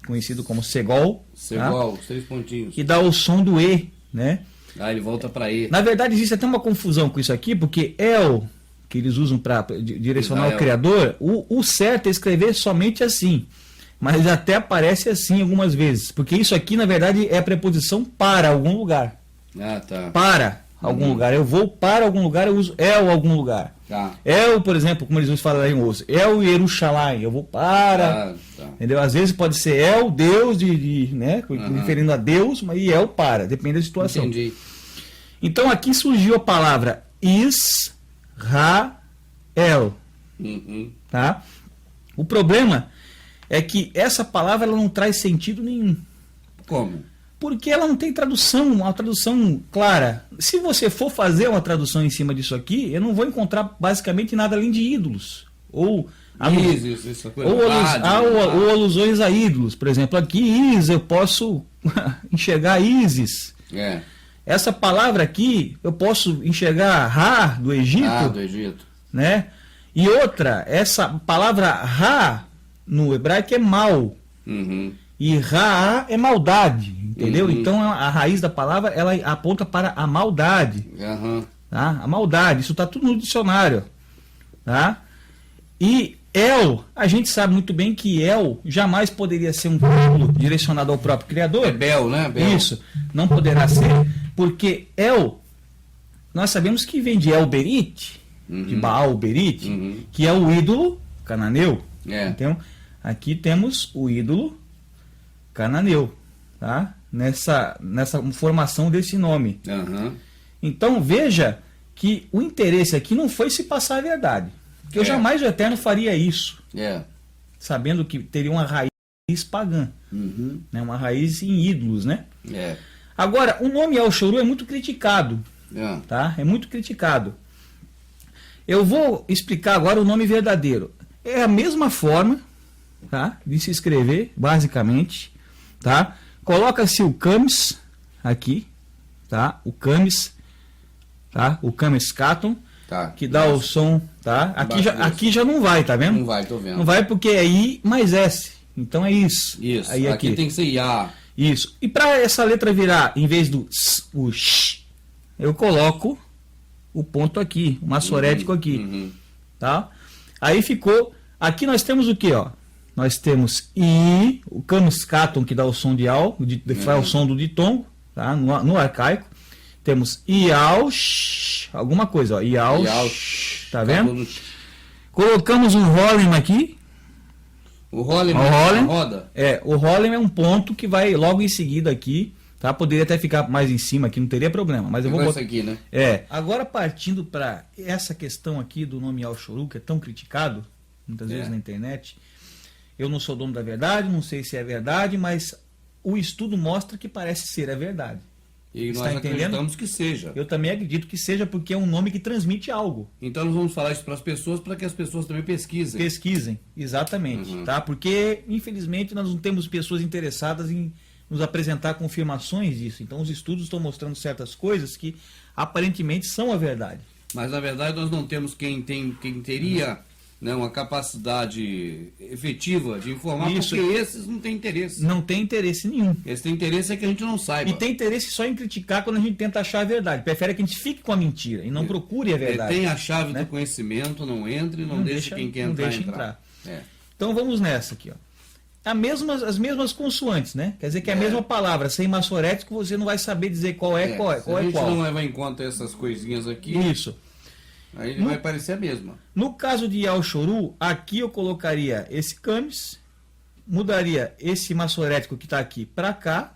conhecido como Segol. Segol, os 3 pontinhos. Que dá o som do E, né? Aí ele volta para E. Na verdade, existe até uma confusão com isso aqui, porque El, que eles usam para direcionar Israel. o Criador, o certo é escrever somente assim. Mas até aparece assim algumas vezes. Porque isso aqui, na verdade, é a preposição para algum lugar. Ah, tá. Para algum lugar. Eu vou para algum lugar, eu uso El algum lugar. Tá. El, por exemplo, como eles falam em osso, El Yerushalayim, eu vou para. Tá. Entendeu? Às vezes pode ser El, Deus, né? Referindo a Deus, mas e El para, depende da situação. Entendi. Então aqui surgiu a palavra Israel. Uhum. Tá? O problema é que essa palavra ela não traz sentido nenhum. Como? Porque ela não tem tradução, uma tradução clara. Se você for fazer uma tradução em cima disso aqui, eu não vou encontrar basicamente nada além de ídolos. Ou ou alusões a ídolos. Por exemplo, aqui eu posso enxergar Ísis. É. Essa palavra aqui, eu posso enxergar Ra, do Egito. Ah, do Egito. Né? E outra, essa palavra Ra, no hebraico, é mal. Uhum. E Ra é maldade, entendeu? Uhum. Então a raiz da palavra, ela aponta para a maldade. Uhum. Tá? A maldade, isso está tudo no dicionário. Tá? E El, a gente sabe muito bem que El jamais poderia ser um título direcionado ao próprio Criador. É Bel, né? Bel. Isso, não poderá ser, porque El, nós sabemos que vem de El Berit, de Baal Berit, que é o ídolo cananeu. É. Então, aqui temos o ídolo cananeu, tá? Nessa formação desse nome. Uhum. Então, veja que o interesse aqui não foi se passar a verdade. Porque eu jamais o Eterno faria isso, É. sabendo que teria uma raiz pagã, né? Uma raiz em ídolos, né? É. Agora, o nome El Shuru é muito criticado, É. tá? É muito criticado. Eu vou explicar agora o nome verdadeiro. É a mesma forma, tá? De se escrever, basicamente, tá? Coloca-se o Camis aqui, tá? O Camis, tá? O Camis Caton, Tá. que dá o som, tá? Aqui já não vai, tá vendo? Não vai, tô vendo. Não vai porque é I mais S. Então é isso. Isso. Aí aqui tem que ser Iá. Isso. E para essa letra virar, em vez do S, o Sh, eu coloco o ponto aqui, o maçorético aqui. Tá? Aí ficou. Aqui nós temos o que, ó? Nós temos I, o Camus Caton, que dá o som de Al, que faz o som do ditongo, tá? No arcaico. Temos Ial, alguma coisa, ó. Ial, tá vendo? Colocamos um Holem aqui. O Holem, roda? O Holem é um ponto que vai logo em seguida aqui, tá? Poderia até ficar mais em cima aqui, não teria problema, mas eu vou botar aqui, né? Agora partindo para essa questão aqui do nome Al Shuru, que é tão criticado muitas vezes na internet. Eu não sou dono da verdade, não sei se é verdade, mas o estudo mostra que parece ser a verdade. E Está nós entendendo? acreditamos que seja. Eu também acredito que seja, porque é um nome que transmite algo. Então nós vamos falar isso para as pessoas, para que as pessoas também pesquisem. Pesquisem, exatamente. Tá? Porque, infelizmente, nós não temos pessoas interessadas em nos apresentar confirmações disso. Então, os estudos estão mostrando certas coisas que, aparentemente, são a verdade. Mas, na verdade, nós não temos quem teria... Né, uma capacidade efetiva de informar, Isso. porque esses não têm interesse. Não tem interesse nenhum. Esse tem interesse é que a gente não saiba. E tem interesse só em criticar quando a gente tenta achar a verdade. Prefere que a gente fique com a mentira e não procure a verdade. Tem a chave do conhecimento, não entre, não deixa quem quer entrar. Então vamos nessa aqui, ó. As mesmas consoantes, né? Quer dizer que é a mesma palavra, sem maçorético você não vai saber dizer qual é qual. A gente não leva em conta essas coisinhas aqui. Isso. Aí ele vai parecer a mesma. No caso de Al Shuru, aqui eu colocaria esse Camis, mudaria esse maçorético que está aqui para cá.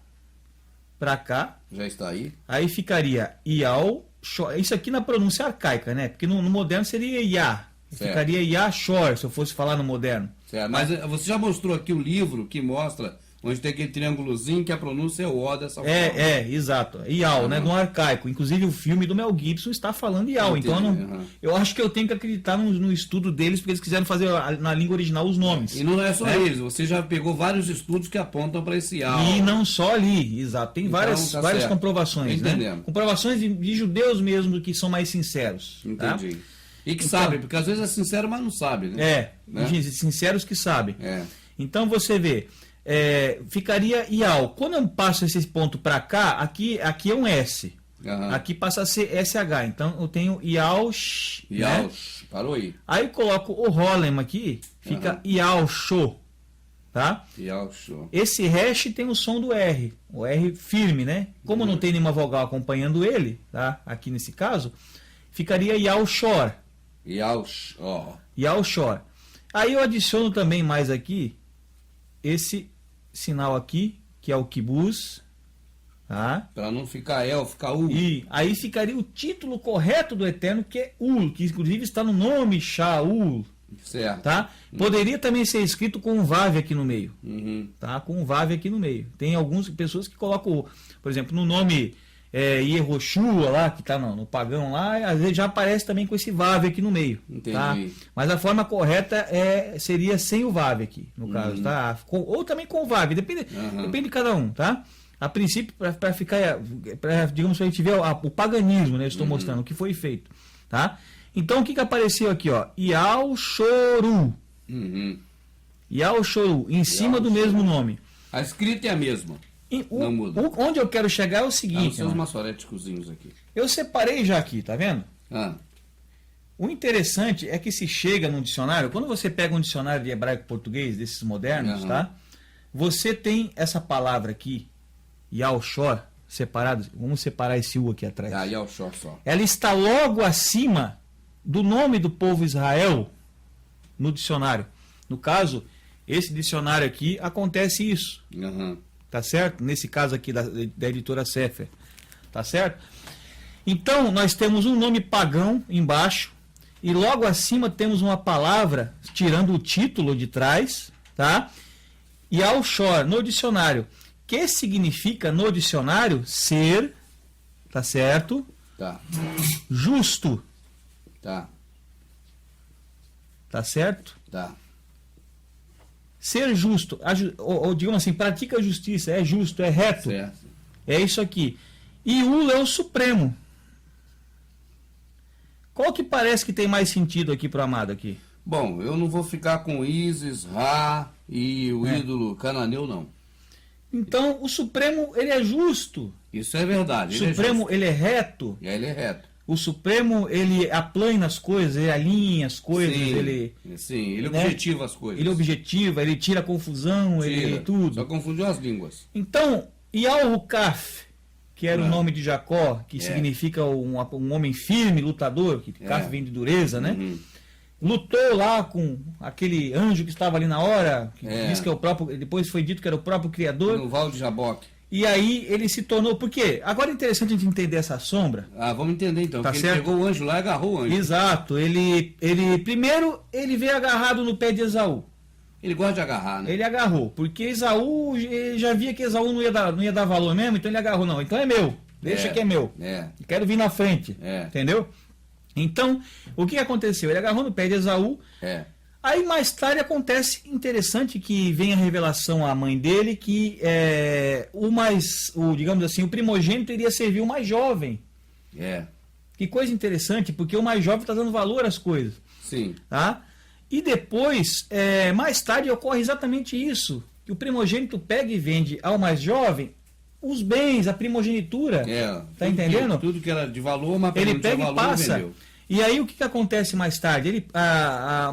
Já está aí. Aí ficaria Ial, isso aqui na pronúncia arcaica, né? Porque no moderno seria Iá. Ficaria Iá Shor, se eu fosse falar no moderno. Certo. Mas você já mostrou aqui o livro que mostra onde tem aquele triângulozinho que a pronúncia é O dessa forma. Exato. Ial, né? No arcaico. Inclusive o filme do Mel Gibson está falando Ial. Então eu acho que eu tenho que acreditar no estudo deles, porque eles quiseram fazer na língua original os nomes. E não é só eles, você já pegou vários estudos que apontam para esse Ial. E não só ali, exato. Tem Então, várias comprovações, né? Entendemos. Comprovações de judeus mesmo que são mais sinceros. Entendi. Tá? E que sabem, porque às vezes é sincero, mas não sabe, né? Né? Sinceros que sabem. É. Então você vê, ficaria Ial. Quando eu passo esse ponto para cá, aqui é um S. Aqui passa a ser SH. Então eu tenho Iaush. Iaush, né? Parou aí. Aí eu coloco o Holem aqui, fica Iaushô. Tá? Iaushô. Esse hash tem o som do R, o R firme, né? Como não tem nenhuma vogal acompanhando ele, tá? Aqui nesse caso, ficaria Iaushor. Iaushor. Aí eu adiciono também mais aqui esse sinal aqui, que é o kibuz, tá? Para não ficar ficar U. E aí ficaria o título correto do Eterno, que é Ul, que inclusive está no nome Shaul. Certo. Tá? Poderia também ser escrito com um Vav aqui no meio. Tá? Com um Vav aqui no meio. Tem algumas pessoas que colocam, por exemplo, no nome Yehoshua lá, que está no pagão lá, às vezes já aparece também com esse Vav aqui no meio. Entendi. Tá? Mas a forma correta seria sem o Vav aqui, no caso. Tá? Ou também com o Vav, depende de cada um. Tá? A princípio, para ficar, digamos, para a gente ver o paganismo, né? Eu estou mostrando o que foi feito. Tá? Então o que apareceu aqui, ó? Iauchoru. Iauchoru, em cima do mesmo nome. A escrita é a mesma. Não muda. Onde eu quero chegar é o seguinte. Os seus maçoréticozinhos aqui. Eu separei já aqui, tá vendo? O interessante é que se chega num dicionário, quando você pega um dicionário de hebraico-português, desses modernos, tá? Você tem essa palavra aqui, Yaushor, separado. Vamos separar esse U aqui atrás. Yaushor só. Ela está logo acima do nome do povo Israel no dicionário. No caso, esse dicionário aqui acontece isso. Tá certo? Nesse caso aqui da editora Sefer. Tá certo? Então, nós temos um nome pagão embaixo e logo acima temos uma palavra, tirando o título de trás, tá? E Yaushor no dicionário, que significa no dicionário ser, tá certo? Tá. Justo. Tá. Tá certo? Tá. Ser justo, ou digamos assim, pratica a justiça, é justo, é reto. Certo. É isso aqui. E Ul é o Supremo. Qual que parece que tem mais sentido aqui pro amado aqui? Bom, eu não vou ficar com Isis, Ra e o ídolo cananeu, não. Então, o Supremo, ele é justo. Isso é verdade. O Supremo, ele é reto. Ele é reto. O Supremo, ele aplana as coisas, ele alinha as coisas, ele objetiva as coisas. Ele objetiva, ele tira a confusão, ele tudo. Só confundiu as línguas. Então, Yal-Hukaf, que era o nome de Jacó, que significa um homem firme, lutador, que Kaf vem de dureza, né? Lutou lá com aquele anjo que estava ali na hora, que diz que é o próprio, depois foi dito que era o próprio Criador. No Val de Jaboque. E aí ele se tornou, por quê? Agora é interessante a gente entender essa sombra. Vamos entender então, tá porque certo? Ele pegou o anjo lá e agarrou o anjo. Exato, primeiro ele veio agarrado no pé de Esaú. Ele gosta de agarrar, né? Ele agarrou, porque Esaú já via que Esaú não ia dar valor mesmo, então ele agarrou, não, então é meu, deixa que é meu. Quero vir na frente, entendeu? Então, o que aconteceu? Ele agarrou no pé de Esaú. Aí mais tarde acontece interessante que vem a revelação à mãe dele que digamos assim, o primogênito iria servir o mais jovem. Que coisa interessante, porque o mais jovem está dando valor às coisas. Sim. Tá? E depois, mais tarde ocorre exatamente isso, que o primogênito pega e vende ao mais jovem os bens, a primogenitura. Tá entendendo? Tudo que era de valor, mas ele pega e passa. E aí o que acontece mais tarde?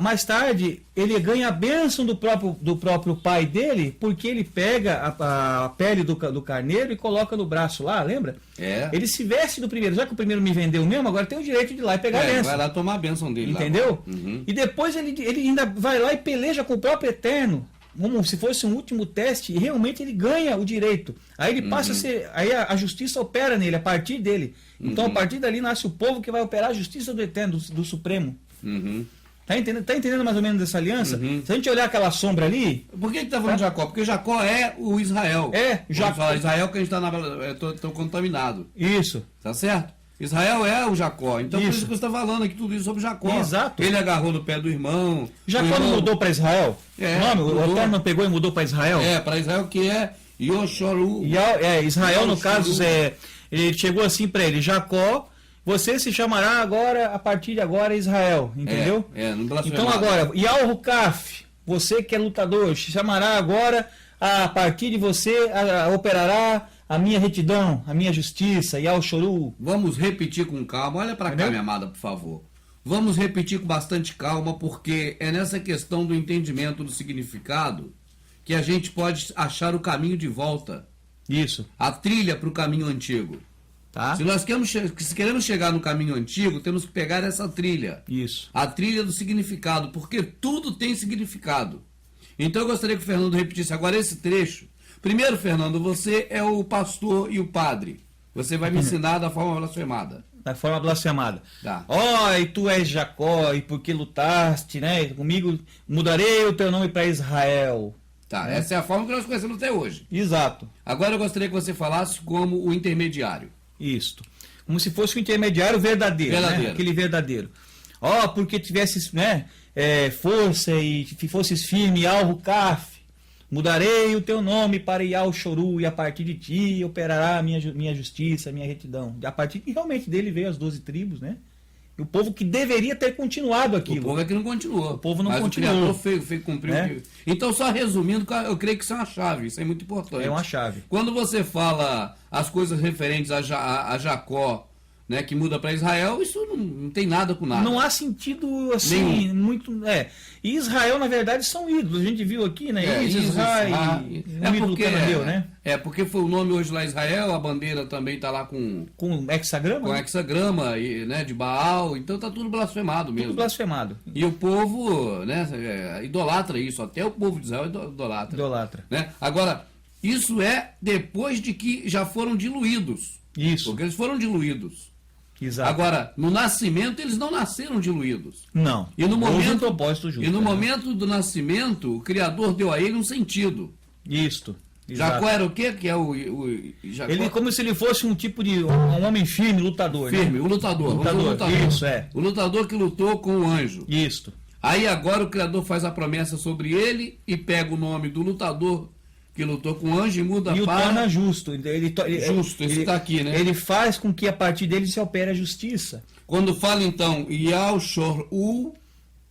Mais tarde ele ganha a bênção do próprio pai dele, porque ele pega a pele do carneiro e coloca no braço lá, lembra? Ele se veste do primeiro, já que o primeiro me vendeu mesmo, agora tem o direito de ir lá e pegar a bênção. Vai lá tomar a bênção dele. Entendeu? E depois ele ainda vai lá e peleja com o próprio Eterno, como se fosse um último teste, e realmente ele ganha o direito. Aí ele passa a ser. Aí a justiça opera nele, a partir dele. Então, a partir dali nasce o povo que vai operar a justiça do Eterno, do Supremo. Tá entendendo mais ou menos dessa aliança? Se a gente olhar aquela sombra ali... Por que está falando de Jacó? Porque Jacó é o Israel. Israel que a gente está tô contaminado. Isso. Tá certo? Israel é o Jacó. Então por isso que você está falando aqui tudo isso sobre Jacó. Exato. Ele agarrou no pé do irmão. Jacó não mudou para Israel? O Eterno pegou e mudou para Israel? Para Israel que é Yoshoru. Israel, no caso, ele chegou assim para ele, Jacó, você se chamará agora, a partir de agora, Israel, entendeu? Então agora, Yal-Hukaf, você que é lutador, se chamará agora, a partir de você, operará a minha retidão, a minha justiça, Yal-Shoru. Vamos repetir com calma, olha para cá, minha amada, por favor. Vamos repetir com bastante calma, porque é nessa questão do entendimento do significado que a gente pode achar o caminho de volta. Isso. A trilha para o caminho antigo. Tá. Se queremos chegar no caminho antigo, temos que pegar essa trilha. Isso. A trilha do significado, porque tudo tem significado. Então eu gostaria que o Fernando repetisse agora esse trecho. Primeiro, Fernando, você é o pastor e o padre. Você vai me ensinar da forma blasfemada. Da forma blasfemada. Tá. E tu és Jacó, e porque lutaste, né? Comigo, mudarei o teu nome para Israel. Tá, essa é a forma que nós conhecemos até hoje. Exato. Agora eu gostaria que você falasse como o intermediário. Isto. Como se fosse o intermediário verdadeiro. Né? Aquele verdadeiro. Porque tivesses, né, força e fosses firme, Yal-Hukaf, mudarei o teu nome para Yal-Shoru, e a partir de ti operará a minha justiça, a minha retidão. A partir que realmente dele veio as 12 tribos, né? E o povo que deveria ter continuado aquilo. O povo é que não continuou. O povo não mas continuou. O Criador fez cumpriu. Então, só resumindo, eu creio que isso é uma chave, isso é muito importante. É uma chave. Quando você fala as coisas referentes a Jacó, né, que muda para Israel, isso não tem nada com nada. Não há sentido assim, muito. E Israel, na verdade, são ídolos. A gente viu aqui, né? Israel e ídolo cananeu, né? Porque foi o nome hoje lá Israel, a bandeira também está lá com hexagrama? Com hexagrama, né, de Baal, então tá tudo blasfemado mesmo. Tudo blasfemado. E o povo, né, idolatra isso, até o povo de Israel idolatra. Idolatra. Né? Agora, isso é depois de que já foram diluídos. Isso. Porque eles foram diluídos. Exato. Agora, no nascimento, eles não nasceram diluídos. Não. E no momento, propósito justo, momento do nascimento, o Criador deu a ele um sentido. Isto. Jacó era o quê? Que é o Jacó? Ele como se ele fosse um tipo de um homem firme, lutador. Firme, né? o lutador. Isso, é. O lutador que lutou com o anjo. Isto. Aí agora o Criador faz a promessa sobre ele e pega o nome do lutador que lutou com o anjo e muda e para... o torna justo. Justo, isso está aqui, né? Ele faz com que a partir dele se opere a justiça. Quando fala então, Yal-Shor-U,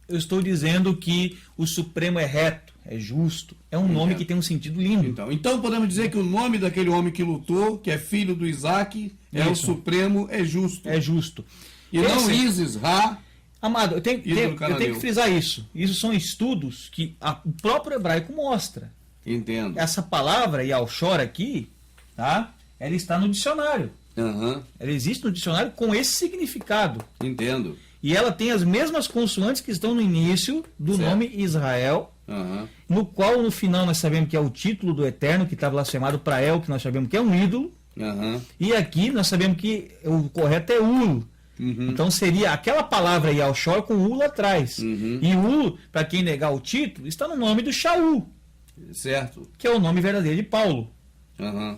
eu estou dizendo que o Supremo é reto, é justo. É um nome que tem um sentido lindo. Então podemos dizer que o nome daquele homem que lutou, que é filho do Isaac, é o Supremo, é justo. É justo. E não Isis-Ra. Amado, eu tenho que frisar isso. Isso são estudos que o próprio hebraico mostra. Entendo. Essa palavra, Yal-Shor aqui, tá? Ela está no dicionário. Ela existe no dicionário com esse significado. Entendo. E ela tem as mesmas consoantes que estão no início do nome Israel, no qual no final nós sabemos que é o título do Eterno, que está blasfemado para El, que nós sabemos que é um ídolo. E aqui nós sabemos que o correto é Ul. Então seria aquela palavra Yal-Shor com Ul atrás. E Ul, para quem negar o título, está no nome do Shaul. Certo. Que é o nome verdadeiro de Paulo.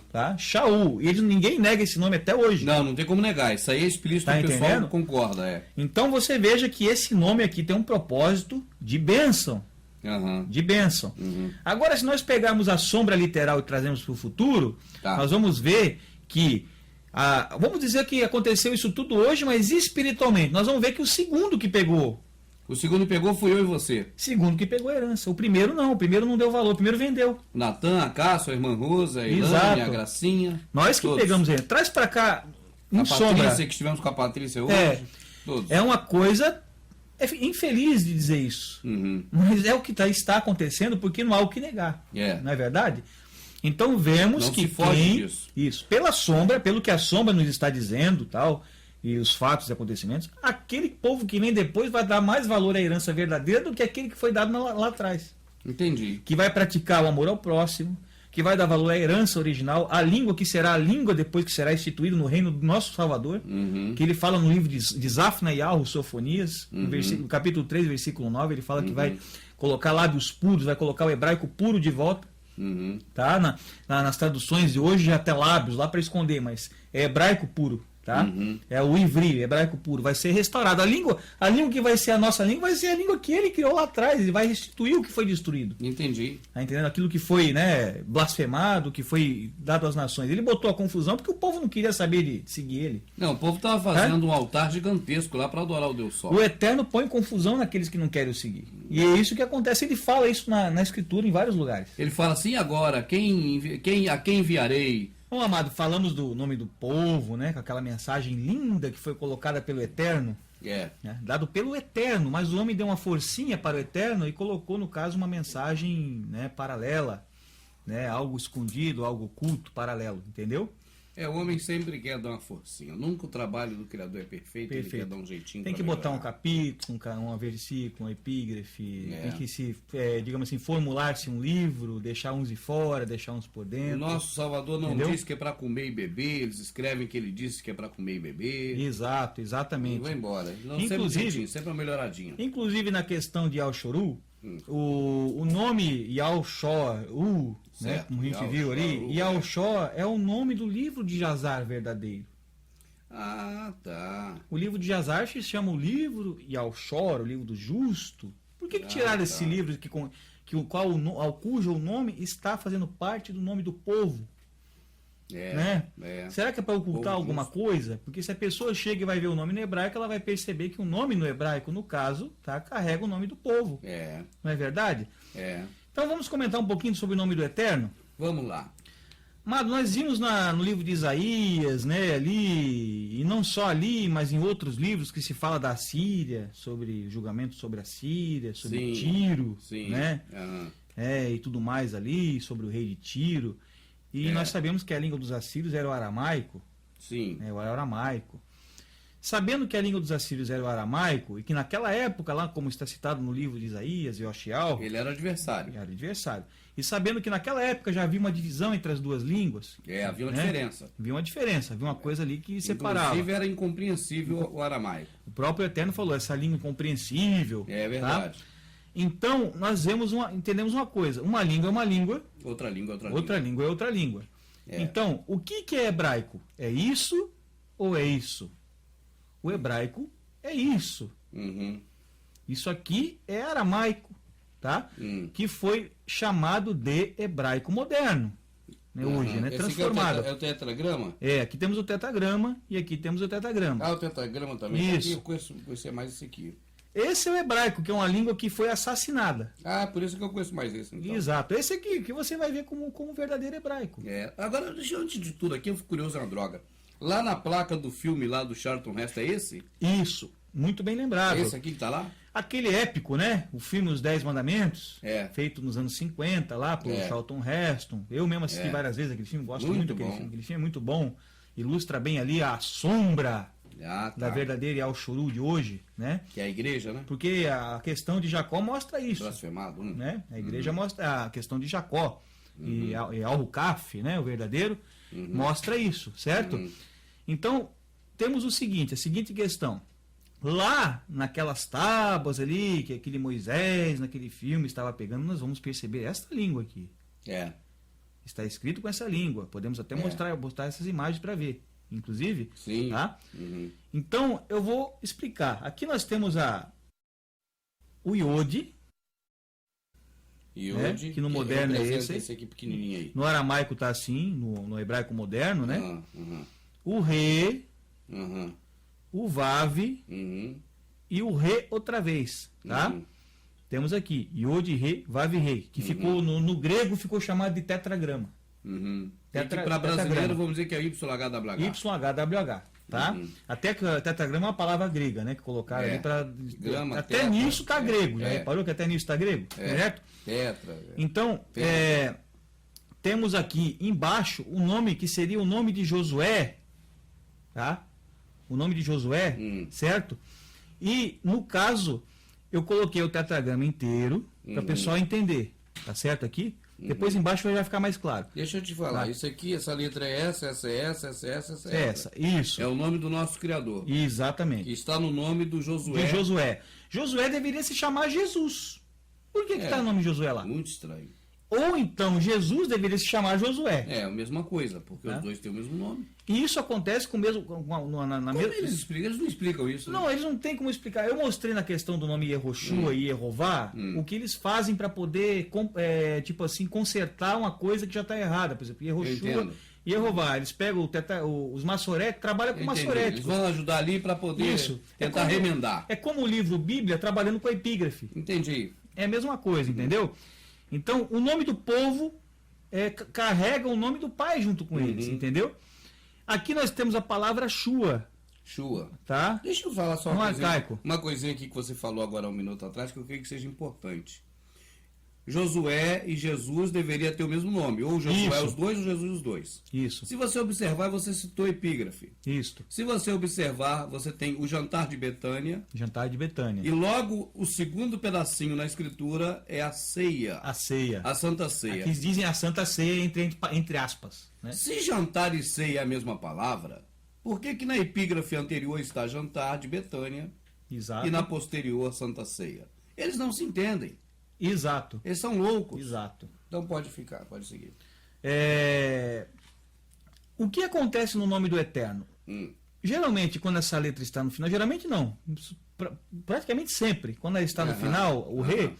Tá? Shaul. E ninguém nega esse nome até hoje. Não tem como negar. Isso aí é explícito, tá o pessoal entendendo? Concorda. Então você veja que esse nome aqui tem um propósito de bênção. De bênção. Agora, se nós pegarmos a sombra literal e trazemos para o futuro, nós vamos ver que vamos dizer que aconteceu isso tudo hoje, mas espiritualmente. Nós vamos ver que o segundo que pegou. O segundo pegou fui eu e você. Segundo que pegou a herança. O primeiro não. O primeiro não deu valor. O primeiro vendeu. Natan, a Cássio, a irmã Rosa, a Ilane, a Gracinha. Nós que pegamos ele. Traz para cá a Patrícia, que estivemos com a Patrícia hoje. Todos. É uma coisa infeliz de dizer isso. Mas é o que está acontecendo porque não há o que negar. Não é verdade? Então vemos não que se foge disso. Isso, pela sombra, pelo que a sombra nos está dizendo, tal, e os fatos e acontecimentos, aquele povo que vem depois vai dar mais valor à herança verdadeira do que aquele que foi dado lá atrás. Entendi. Que vai praticar o amor ao próximo, que vai dar valor à herança original, à língua que será a língua depois que será instituído no reino do nosso Salvador, que ele fala no livro de Zafna e Alro, Sofonias, no capítulo 3, versículo 9, ele fala que vai colocar lábios puros, vai colocar o hebraico puro de volta, tá? Nas traduções de hoje já até lábios, lá para esconder, mas é hebraico puro. Tá? É o ivri, hebraico puro, vai ser restaurado. A língua que vai ser a nossa língua vai ser a língua que ele criou lá atrás, ele vai restituir o que foi destruído. Entendi. Tá entendendo? Aquilo que foi, né, blasfemado, que foi dado às nações. Ele botou a confusão porque o povo não queria saber de seguir ele. Não, o povo estava fazendo um altar gigantesco lá para adorar o Deus Sol. O Eterno põe confusão naqueles que não querem o seguir. E é isso que acontece. Ele fala isso na Escritura em vários lugares. Ele fala assim: agora, a quem enviarei? Bom, amado, falamos do nome do povo, né? Com aquela mensagem linda que foi colocada pelo Eterno. Né, dado pelo Eterno, mas o homem deu uma forcinha para o Eterno e colocou, no caso, uma mensagem, né, paralela, né? Algo escondido, algo oculto, paralelo, entendeu? O homem sempre quer dar uma forcinha. Nunca o trabalho do Criador é perfeito. Ele quer dar um jeitinho. Tem que botar um capítulo, um versículo, um epígrafe, tem que se, digamos assim, formular-se um livro, deixar uns de fora, deixar uns por dentro. O nosso Salvador não entendeu? disse que é para comer e beber, eles escrevem que ele disse que é para comer e beber. Exato, exatamente. E vai embora. Não, inclusive, sempre uma melhoradinha. Inclusive na questão de Al-Shoru, o nome Yal-Shor, né, como a gente viu ali, Yal-Shor é o nome do livro de Jazar verdadeiro. Ah, tá. O livro de Jazar se chama o livro Yal-Shor, o livro do justo. Por que tiraram esse livro ao cujo nome está fazendo parte do nome do povo? Né? Será que é para ocultar alguma coisa? Porque se a pessoa chega e vai ver o nome no hebraico, ela vai perceber que o nome no hebraico, no caso, carrega o nome do povo. Não é verdade? Então vamos comentar um pouquinho sobre o nome do Eterno? Vamos lá. Mas nós vimos no livro de Isaías, né, ali, e não só ali, mas em outros livros que se fala da Síria, sobre julgamento sobre a Síria, sobre Tiro, né? E tudo mais ali, sobre o rei de Tiro. E nós sabemos que a língua dos assírios era o aramaico. O aramaico. Sabendo que a língua dos assírios era o aramaico, e que naquela época, lá como está citado no livro de Isaías e Oxial, ele era adversário. E sabendo que naquela época já havia uma divisão entre as duas línguas. Havia uma diferença. Havia uma coisa ali que separava. Inclusive era incompreensível o aramaico. O próprio Eterno falou, essa língua incompreensível. É verdade. Tá? Então, nós entendemos uma coisa. Uma língua é uma língua. Outra língua é outra língua. É outra língua. Então, o que é hebraico? É isso ou é isso? O hebraico é isso. Isso aqui é aramaico, tá? Que foi chamado de hebraico moderno. Né, hoje, né? Transformado. É o tetragrama? Aqui temos o tetragrama e aqui temos o tetragrama. O tetragrama também. Isso. Aqui eu conheço mais esse aqui. Esse é o hebraico, que é uma língua que foi assassinada. Por isso que eu conheço mais esse. Então. Exato. Esse aqui, que você vai ver como verdadeiro hebraico. Agora, antes de tudo aqui, eu fico curioso na droga. Lá na placa do filme lá do Charlton Heston, é esse? Isso. Muito bem lembrado. Esse aqui que tá lá? Aquele épico, né? O filme Os 10 Mandamentos. Feito nos anos 50, lá por Charlton Heston. Eu mesmo assisti várias vezes aquele filme, gosto muito daquele filme. Aquele filme é muito bom. Ilustra bem ali a sombra da verdadeira Yal-Shuru de hoje, né? Que é a igreja, né? Porque a questão de Jacó mostra isso. Blasfemado, né? A igreja mostra a questão de Jacó. E Al-Rukaf, né? O verdadeiro, mostra isso, certo? Então, temos a seguinte questão. Lá, naquelas tábuas ali, que aquele Moisés, naquele filme, estava pegando, nós vamos perceber esta língua aqui. Está escrito com essa língua. Podemos até mostrar essas imagens para ver. Inclusive, tá? Então, eu vou explicar. Aqui nós temos o Iode, que no moderno é esse aqui pequenininho aí. No aramaico está assim, no hebraico moderno, né? O Re, o Vav e o Re outra vez, tá? Temos aqui Iode, Re, Vav, Re, que ficou no grego ficou chamado de tetragrama. Para brasileiro vamos dizer que é YHWH. YHWH, tá? Até que tetragrama é uma palavra grega, né? Que colocaram ali para até tetra, nisso está grego. Já reparou que até nisso está grego? Certo? Tetra. Então, temos aqui embaixo o nome que seria o nome de Josué, tá? O nome de Josué, certo? E no caso, eu coloquei o tetragrama inteiro para o pessoal entender, tá certo aqui? Depois embaixo vai ficar mais claro. Deixa eu te falar, Tá. isso aqui, essa letra é essa é essa. Essa, isso. É o nome do nosso Criador. Exatamente. Que está no nome do Josué. De Josué. Josué deveria se chamar Jesus. Por que está o nome de Josué lá? Muito estranho. Ou então Jesus deveria se chamar Josué. É a mesma coisa, porque Tá. os dois têm o mesmo nome. E isso acontece com o mesmo. Na mesma... Eles explicam? Eles não explicam isso. Não, eles não têm como explicar. Eu mostrei na questão do nome Yehoshua e Yehová o que eles fazem para poder, tipo assim, consertar uma coisa que já está errada. Por exemplo, Yehoshua e Yehová. Eles pegam os maçoretes, trabalham com maçoretes. Eles vão ajudar ali para poder tentar remendar. É como o livro Bíblia trabalhando com a epígrafe. Entendi. É a mesma coisa, entendeu? Então, o nome do povo carrega o nome do pai junto com eles, entendeu? Aqui nós temos a palavra Shua. Shua. Tá? Deixa eu falar só No arcaico. uma coisinha aqui que você falou agora há um minuto atrás que eu creio que seja importante. Josué e Jesus deveria ter o mesmo nome. Ou Josué Isso. os dois ou Jesus os dois. Isso. Se você observar, você citou epígrafe. Isto. Se você observar, você tem o jantar de Betânia. Jantar de Betânia. E logo o segundo pedacinho na escritura é a ceia. A ceia. A Santa Ceia. Aqui dizem a Santa Ceia entre aspas. Né? Se jantar e ceia é a mesma palavra, por que que na epígrafe anterior está jantar de Betânia Exato. e na posterior Santa Ceia? Eles não se entendem. Exato. Eles são loucos. Exato. Então pode ficar, pode seguir. O que acontece no nome do Eterno? Geralmente, quando essa letra está no final, geralmente não. Praticamente sempre, quando ela está no final, o Rê,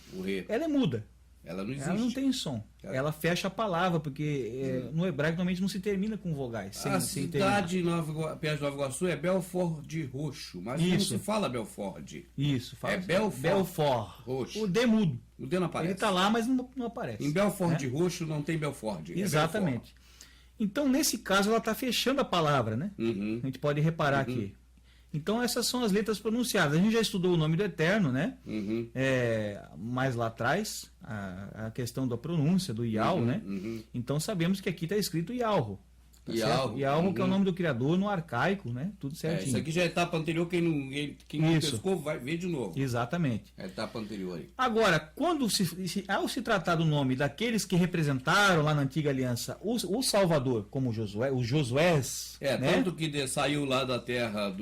ela é muda. Ela não existe. Ela não tem som. Ela fecha a palavra, porque no hebraico normalmente não se termina com vogais. A cidade perto de Nova Iguaçu é Belford de Roxo, mas não se fala Belford. Isso, fala. É Belford. Roxo. O D mudo. O D não aparece. Ele está lá, mas não aparece. Em Belford de Roxo não tem Belford. Exatamente. Belford. Então, nesse caso, ela está fechando a palavra, né? A gente pode reparar aqui. Então, essas são as letras pronunciadas. A gente já estudou o nome do Eterno, né? Mais lá atrás, a questão da pronúncia, do Yahweh, né? Então, sabemos que aqui está escrito Yahweh. Tá Yahweh, que é o nome do Criador no arcaico, né? Tudo certinho. Isso aqui já é a etapa anterior, quem não pescou vai ver de novo. Exatamente. É a etapa anterior aí. Agora, quando ao se tratar do nome daqueles que representaram lá na antiga aliança o Salvador, como Josué, os Josués, né? Tanto que saiu lá da terra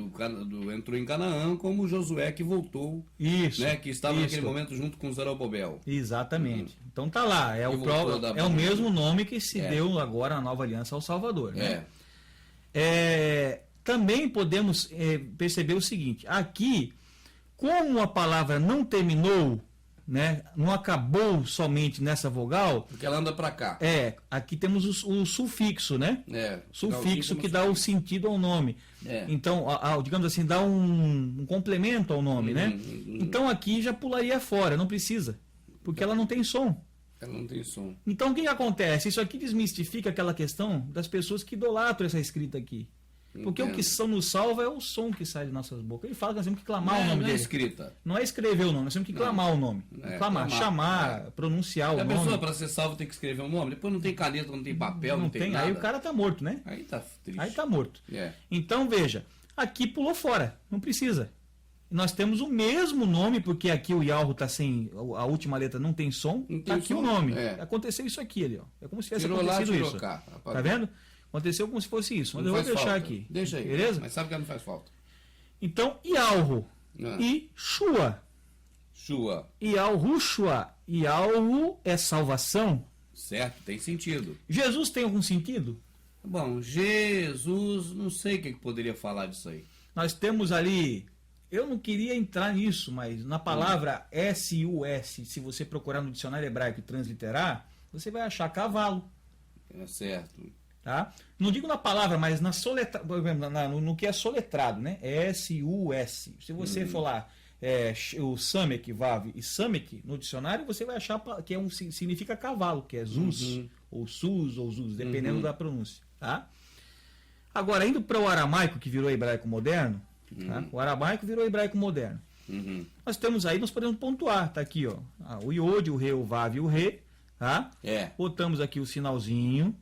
entrou em Canaã, como Josué que voltou, né? Que estava naquele momento junto com Zorobabel. Exatamente. Então tá lá, é o mesmo nome que se deu agora na nova aliança ao Salvador. Né? Também podemos perceber o seguinte: aqui, como a palavra não terminou, né, não acabou somente nessa vogal, porque ela anda para cá. Aqui temos o sufixo, né? Sufixo que dá o sentido ao nome. Então, digamos assim, dá um complemento ao nome, né? Então aqui já pularia fora, não precisa, porque ela não tem som. Ela não tem som. Então o que acontece? Isso aqui desmistifica aquela questão das pessoas que idolatram essa escrita aqui. Porque o que nos salva é o som que sai de nossas bocas. Ele fala que nós temos que clamar o nome dele. Não é escrita. Não é escrever o nome, nós temos que clamar o nome. Clamar, chamar, pronunciar o nome. A pessoa, para ser salvo, tem que escrever um nome. Depois não tem caneta, não tem papel, não tem nada. Aí o cara tá morto, né? Aí tá triste. Aí tá morto. Então veja, aqui pulou fora, não precisa. Nós temos o mesmo nome, porque aqui o Yahweh está sem. A última letra não tem som. Está aqui o nome. Aconteceu isso aqui ali, ó. É como se tivesse acontecido isso. Cá, tá vendo? Aconteceu como se fosse isso. Mas eu vou deixar aqui. Deixa aí. Beleza? Mas sabe que não faz falta. Então, Yahweh e Shua. Yahushua. Yahweh é salvação. Certo, tem sentido. Jesus tem algum sentido? Bom, Jesus, não sei o que poderia falar disso aí. Nós temos ali. Eu não queria entrar nisso, mas na palavra S-U-S, se você procurar no dicionário hebraico e transliterar, você vai achar cavalo. É certo. Tá? Não digo na palavra, mas na no que é soletrado, né? S-U-S. Se você for lá, o Samek, Vav e Samek, no dicionário, você vai achar que significa cavalo, que é Zuz, ou Sus, ou Zuz, dependendo da pronúncia. Tá? Agora, indo para o aramaico, que virou hebraico moderno, tá? O aramaico virou hebraico moderno. Nós temos aí, nós podemos pontuar, tá aqui, ó, o Iod, o Re, o Vav e o Re, tá? Botamos aqui o sinalzinho,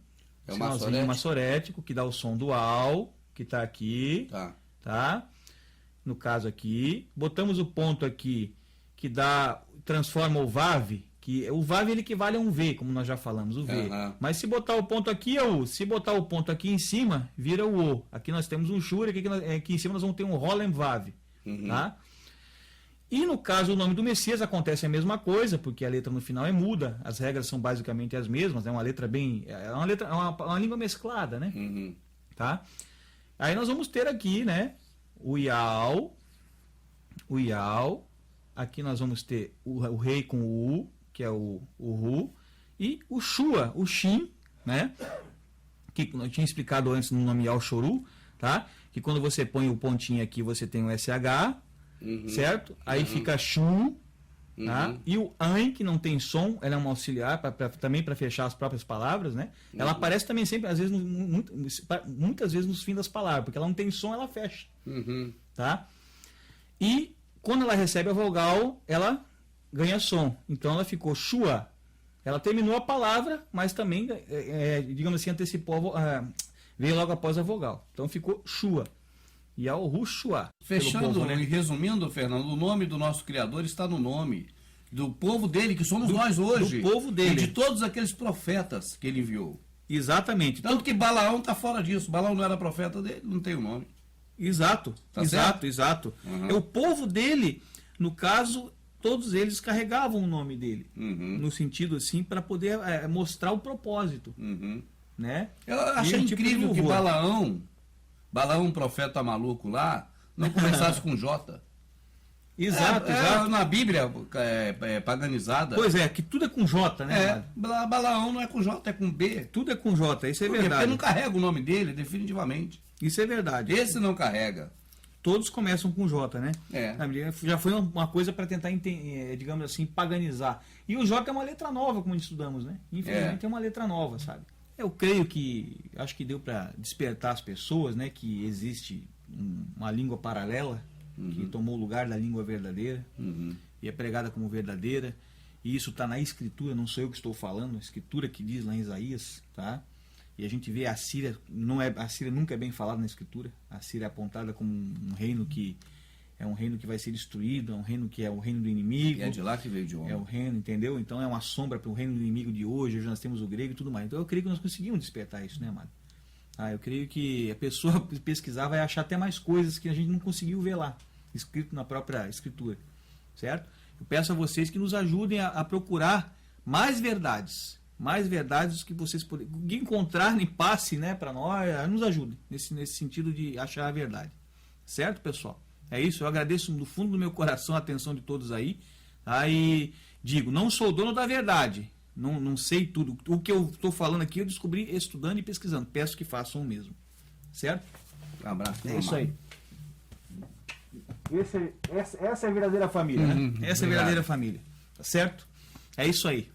sinalzinho massorético, que dá o som dual, que está aqui, tá? No caso aqui, botamos o ponto aqui, que transforma o Vav Que o Vav ele equivale a um V, como nós já falamos, o V. Uhum. Mas se botar o ponto aqui é o U. Se botar o ponto aqui em cima, vira o O. Aqui nós temos um Shur, aqui em cima nós vamos ter um Rolem Vav. Tá? E no caso do nome do Messias acontece a mesma coisa, porque a letra no final é muda, as regras são basicamente as mesmas, é uma letra bem. É uma língua mesclada, né? Tá? Aí nós vamos ter aqui, né? O Yal. Aqui nós vamos ter o rei com o U, que é o Ru, e o Shua, o Shin, né? Que eu tinha explicado antes no nome Yal Shoru, tá? Que quando você põe o pontinho aqui, você tem o SH, certo? Aí fica Shu, tá? E o An, que não tem som, ela é uma auxiliar também para fechar as próprias palavras, né? Ela aparece também sempre, às vezes, muitas vezes nos fins das palavras, porque ela não tem som, ela fecha, tá? E quando ela recebe a vogal, ela ganha som. Então ela ficou Shua. Ela terminou a palavra, mas também, digamos assim, antecipou, veio logo após a vogal. Então ficou Shua. E é o Rushua. Fechando povo, né? e resumindo, Fernando, o nome do nosso Criador está no nome do povo dele, que somos nós hoje. Do povo dele. E de todos aqueles profetas que ele enviou. Exatamente. Tanto que Balaão está fora disso. Balaão não era profeta dele, não tem o nome. Exato. Tá certo? Exato. É o povo dele, no caso, todos eles carregavam o nome dele. No sentido assim, para poder mostrar o propósito. Né? Eu achei incrível que Balaão, profeta maluco lá, não começasse com J. Exato. Na Bíblia paganizada. Pois é, que tudo é com J, né? Balaão não é com J, é com B. Tudo é com J, isso é verdade. Porque não carrega o nome dele, definitivamente. Isso é verdade. Esse não carrega. Todos começam com J, né? Já foi uma coisa para tentar, digamos assim, paganizar. E o J é uma letra nova, como estudamos, né? Infelizmente é uma letra nova, sabe? Eu creio acho que deu para despertar as pessoas, né? Que existe uma língua paralela que tomou o lugar da língua verdadeira e é pregada como verdadeira. E isso está na Escritura, não sou eu que estou falando, a Escritura que diz lá em Isaías, tá? E a gente vê a Síria, a Síria nunca é bem falada na Escritura. A Síria é apontada como um reino que é um reino que vai ser destruído, é um reino que é o reino do inimigo. E é de lá que veio de homem. É o reino, entendeu? Então é uma sombra para o reino do inimigo de hoje. Hoje nós temos o grego e tudo mais. Então eu creio que nós conseguimos despertar isso, né, amado? Eu creio que a pessoa pesquisar vai achar até mais coisas que a gente não conseguiu ver lá, escrito na própria Escritura, certo? Eu peço a vocês que nos ajudem a procurar mais verdades que vocês encontrarem, passe, né, para nós, nos ajudem nesse sentido de achar a verdade, certo, pessoal? É isso, eu agradeço do fundo do meu coração a atenção de todos aí. Aí digo, não sou dono da verdade, não sei tudo. O que eu estou falando aqui eu descobri estudando e pesquisando. Peço que façam o mesmo, certo? Um abraço. É isso aí. Essa é a verdadeira família, né? Essa é a verdadeira família, tá certo? É isso aí.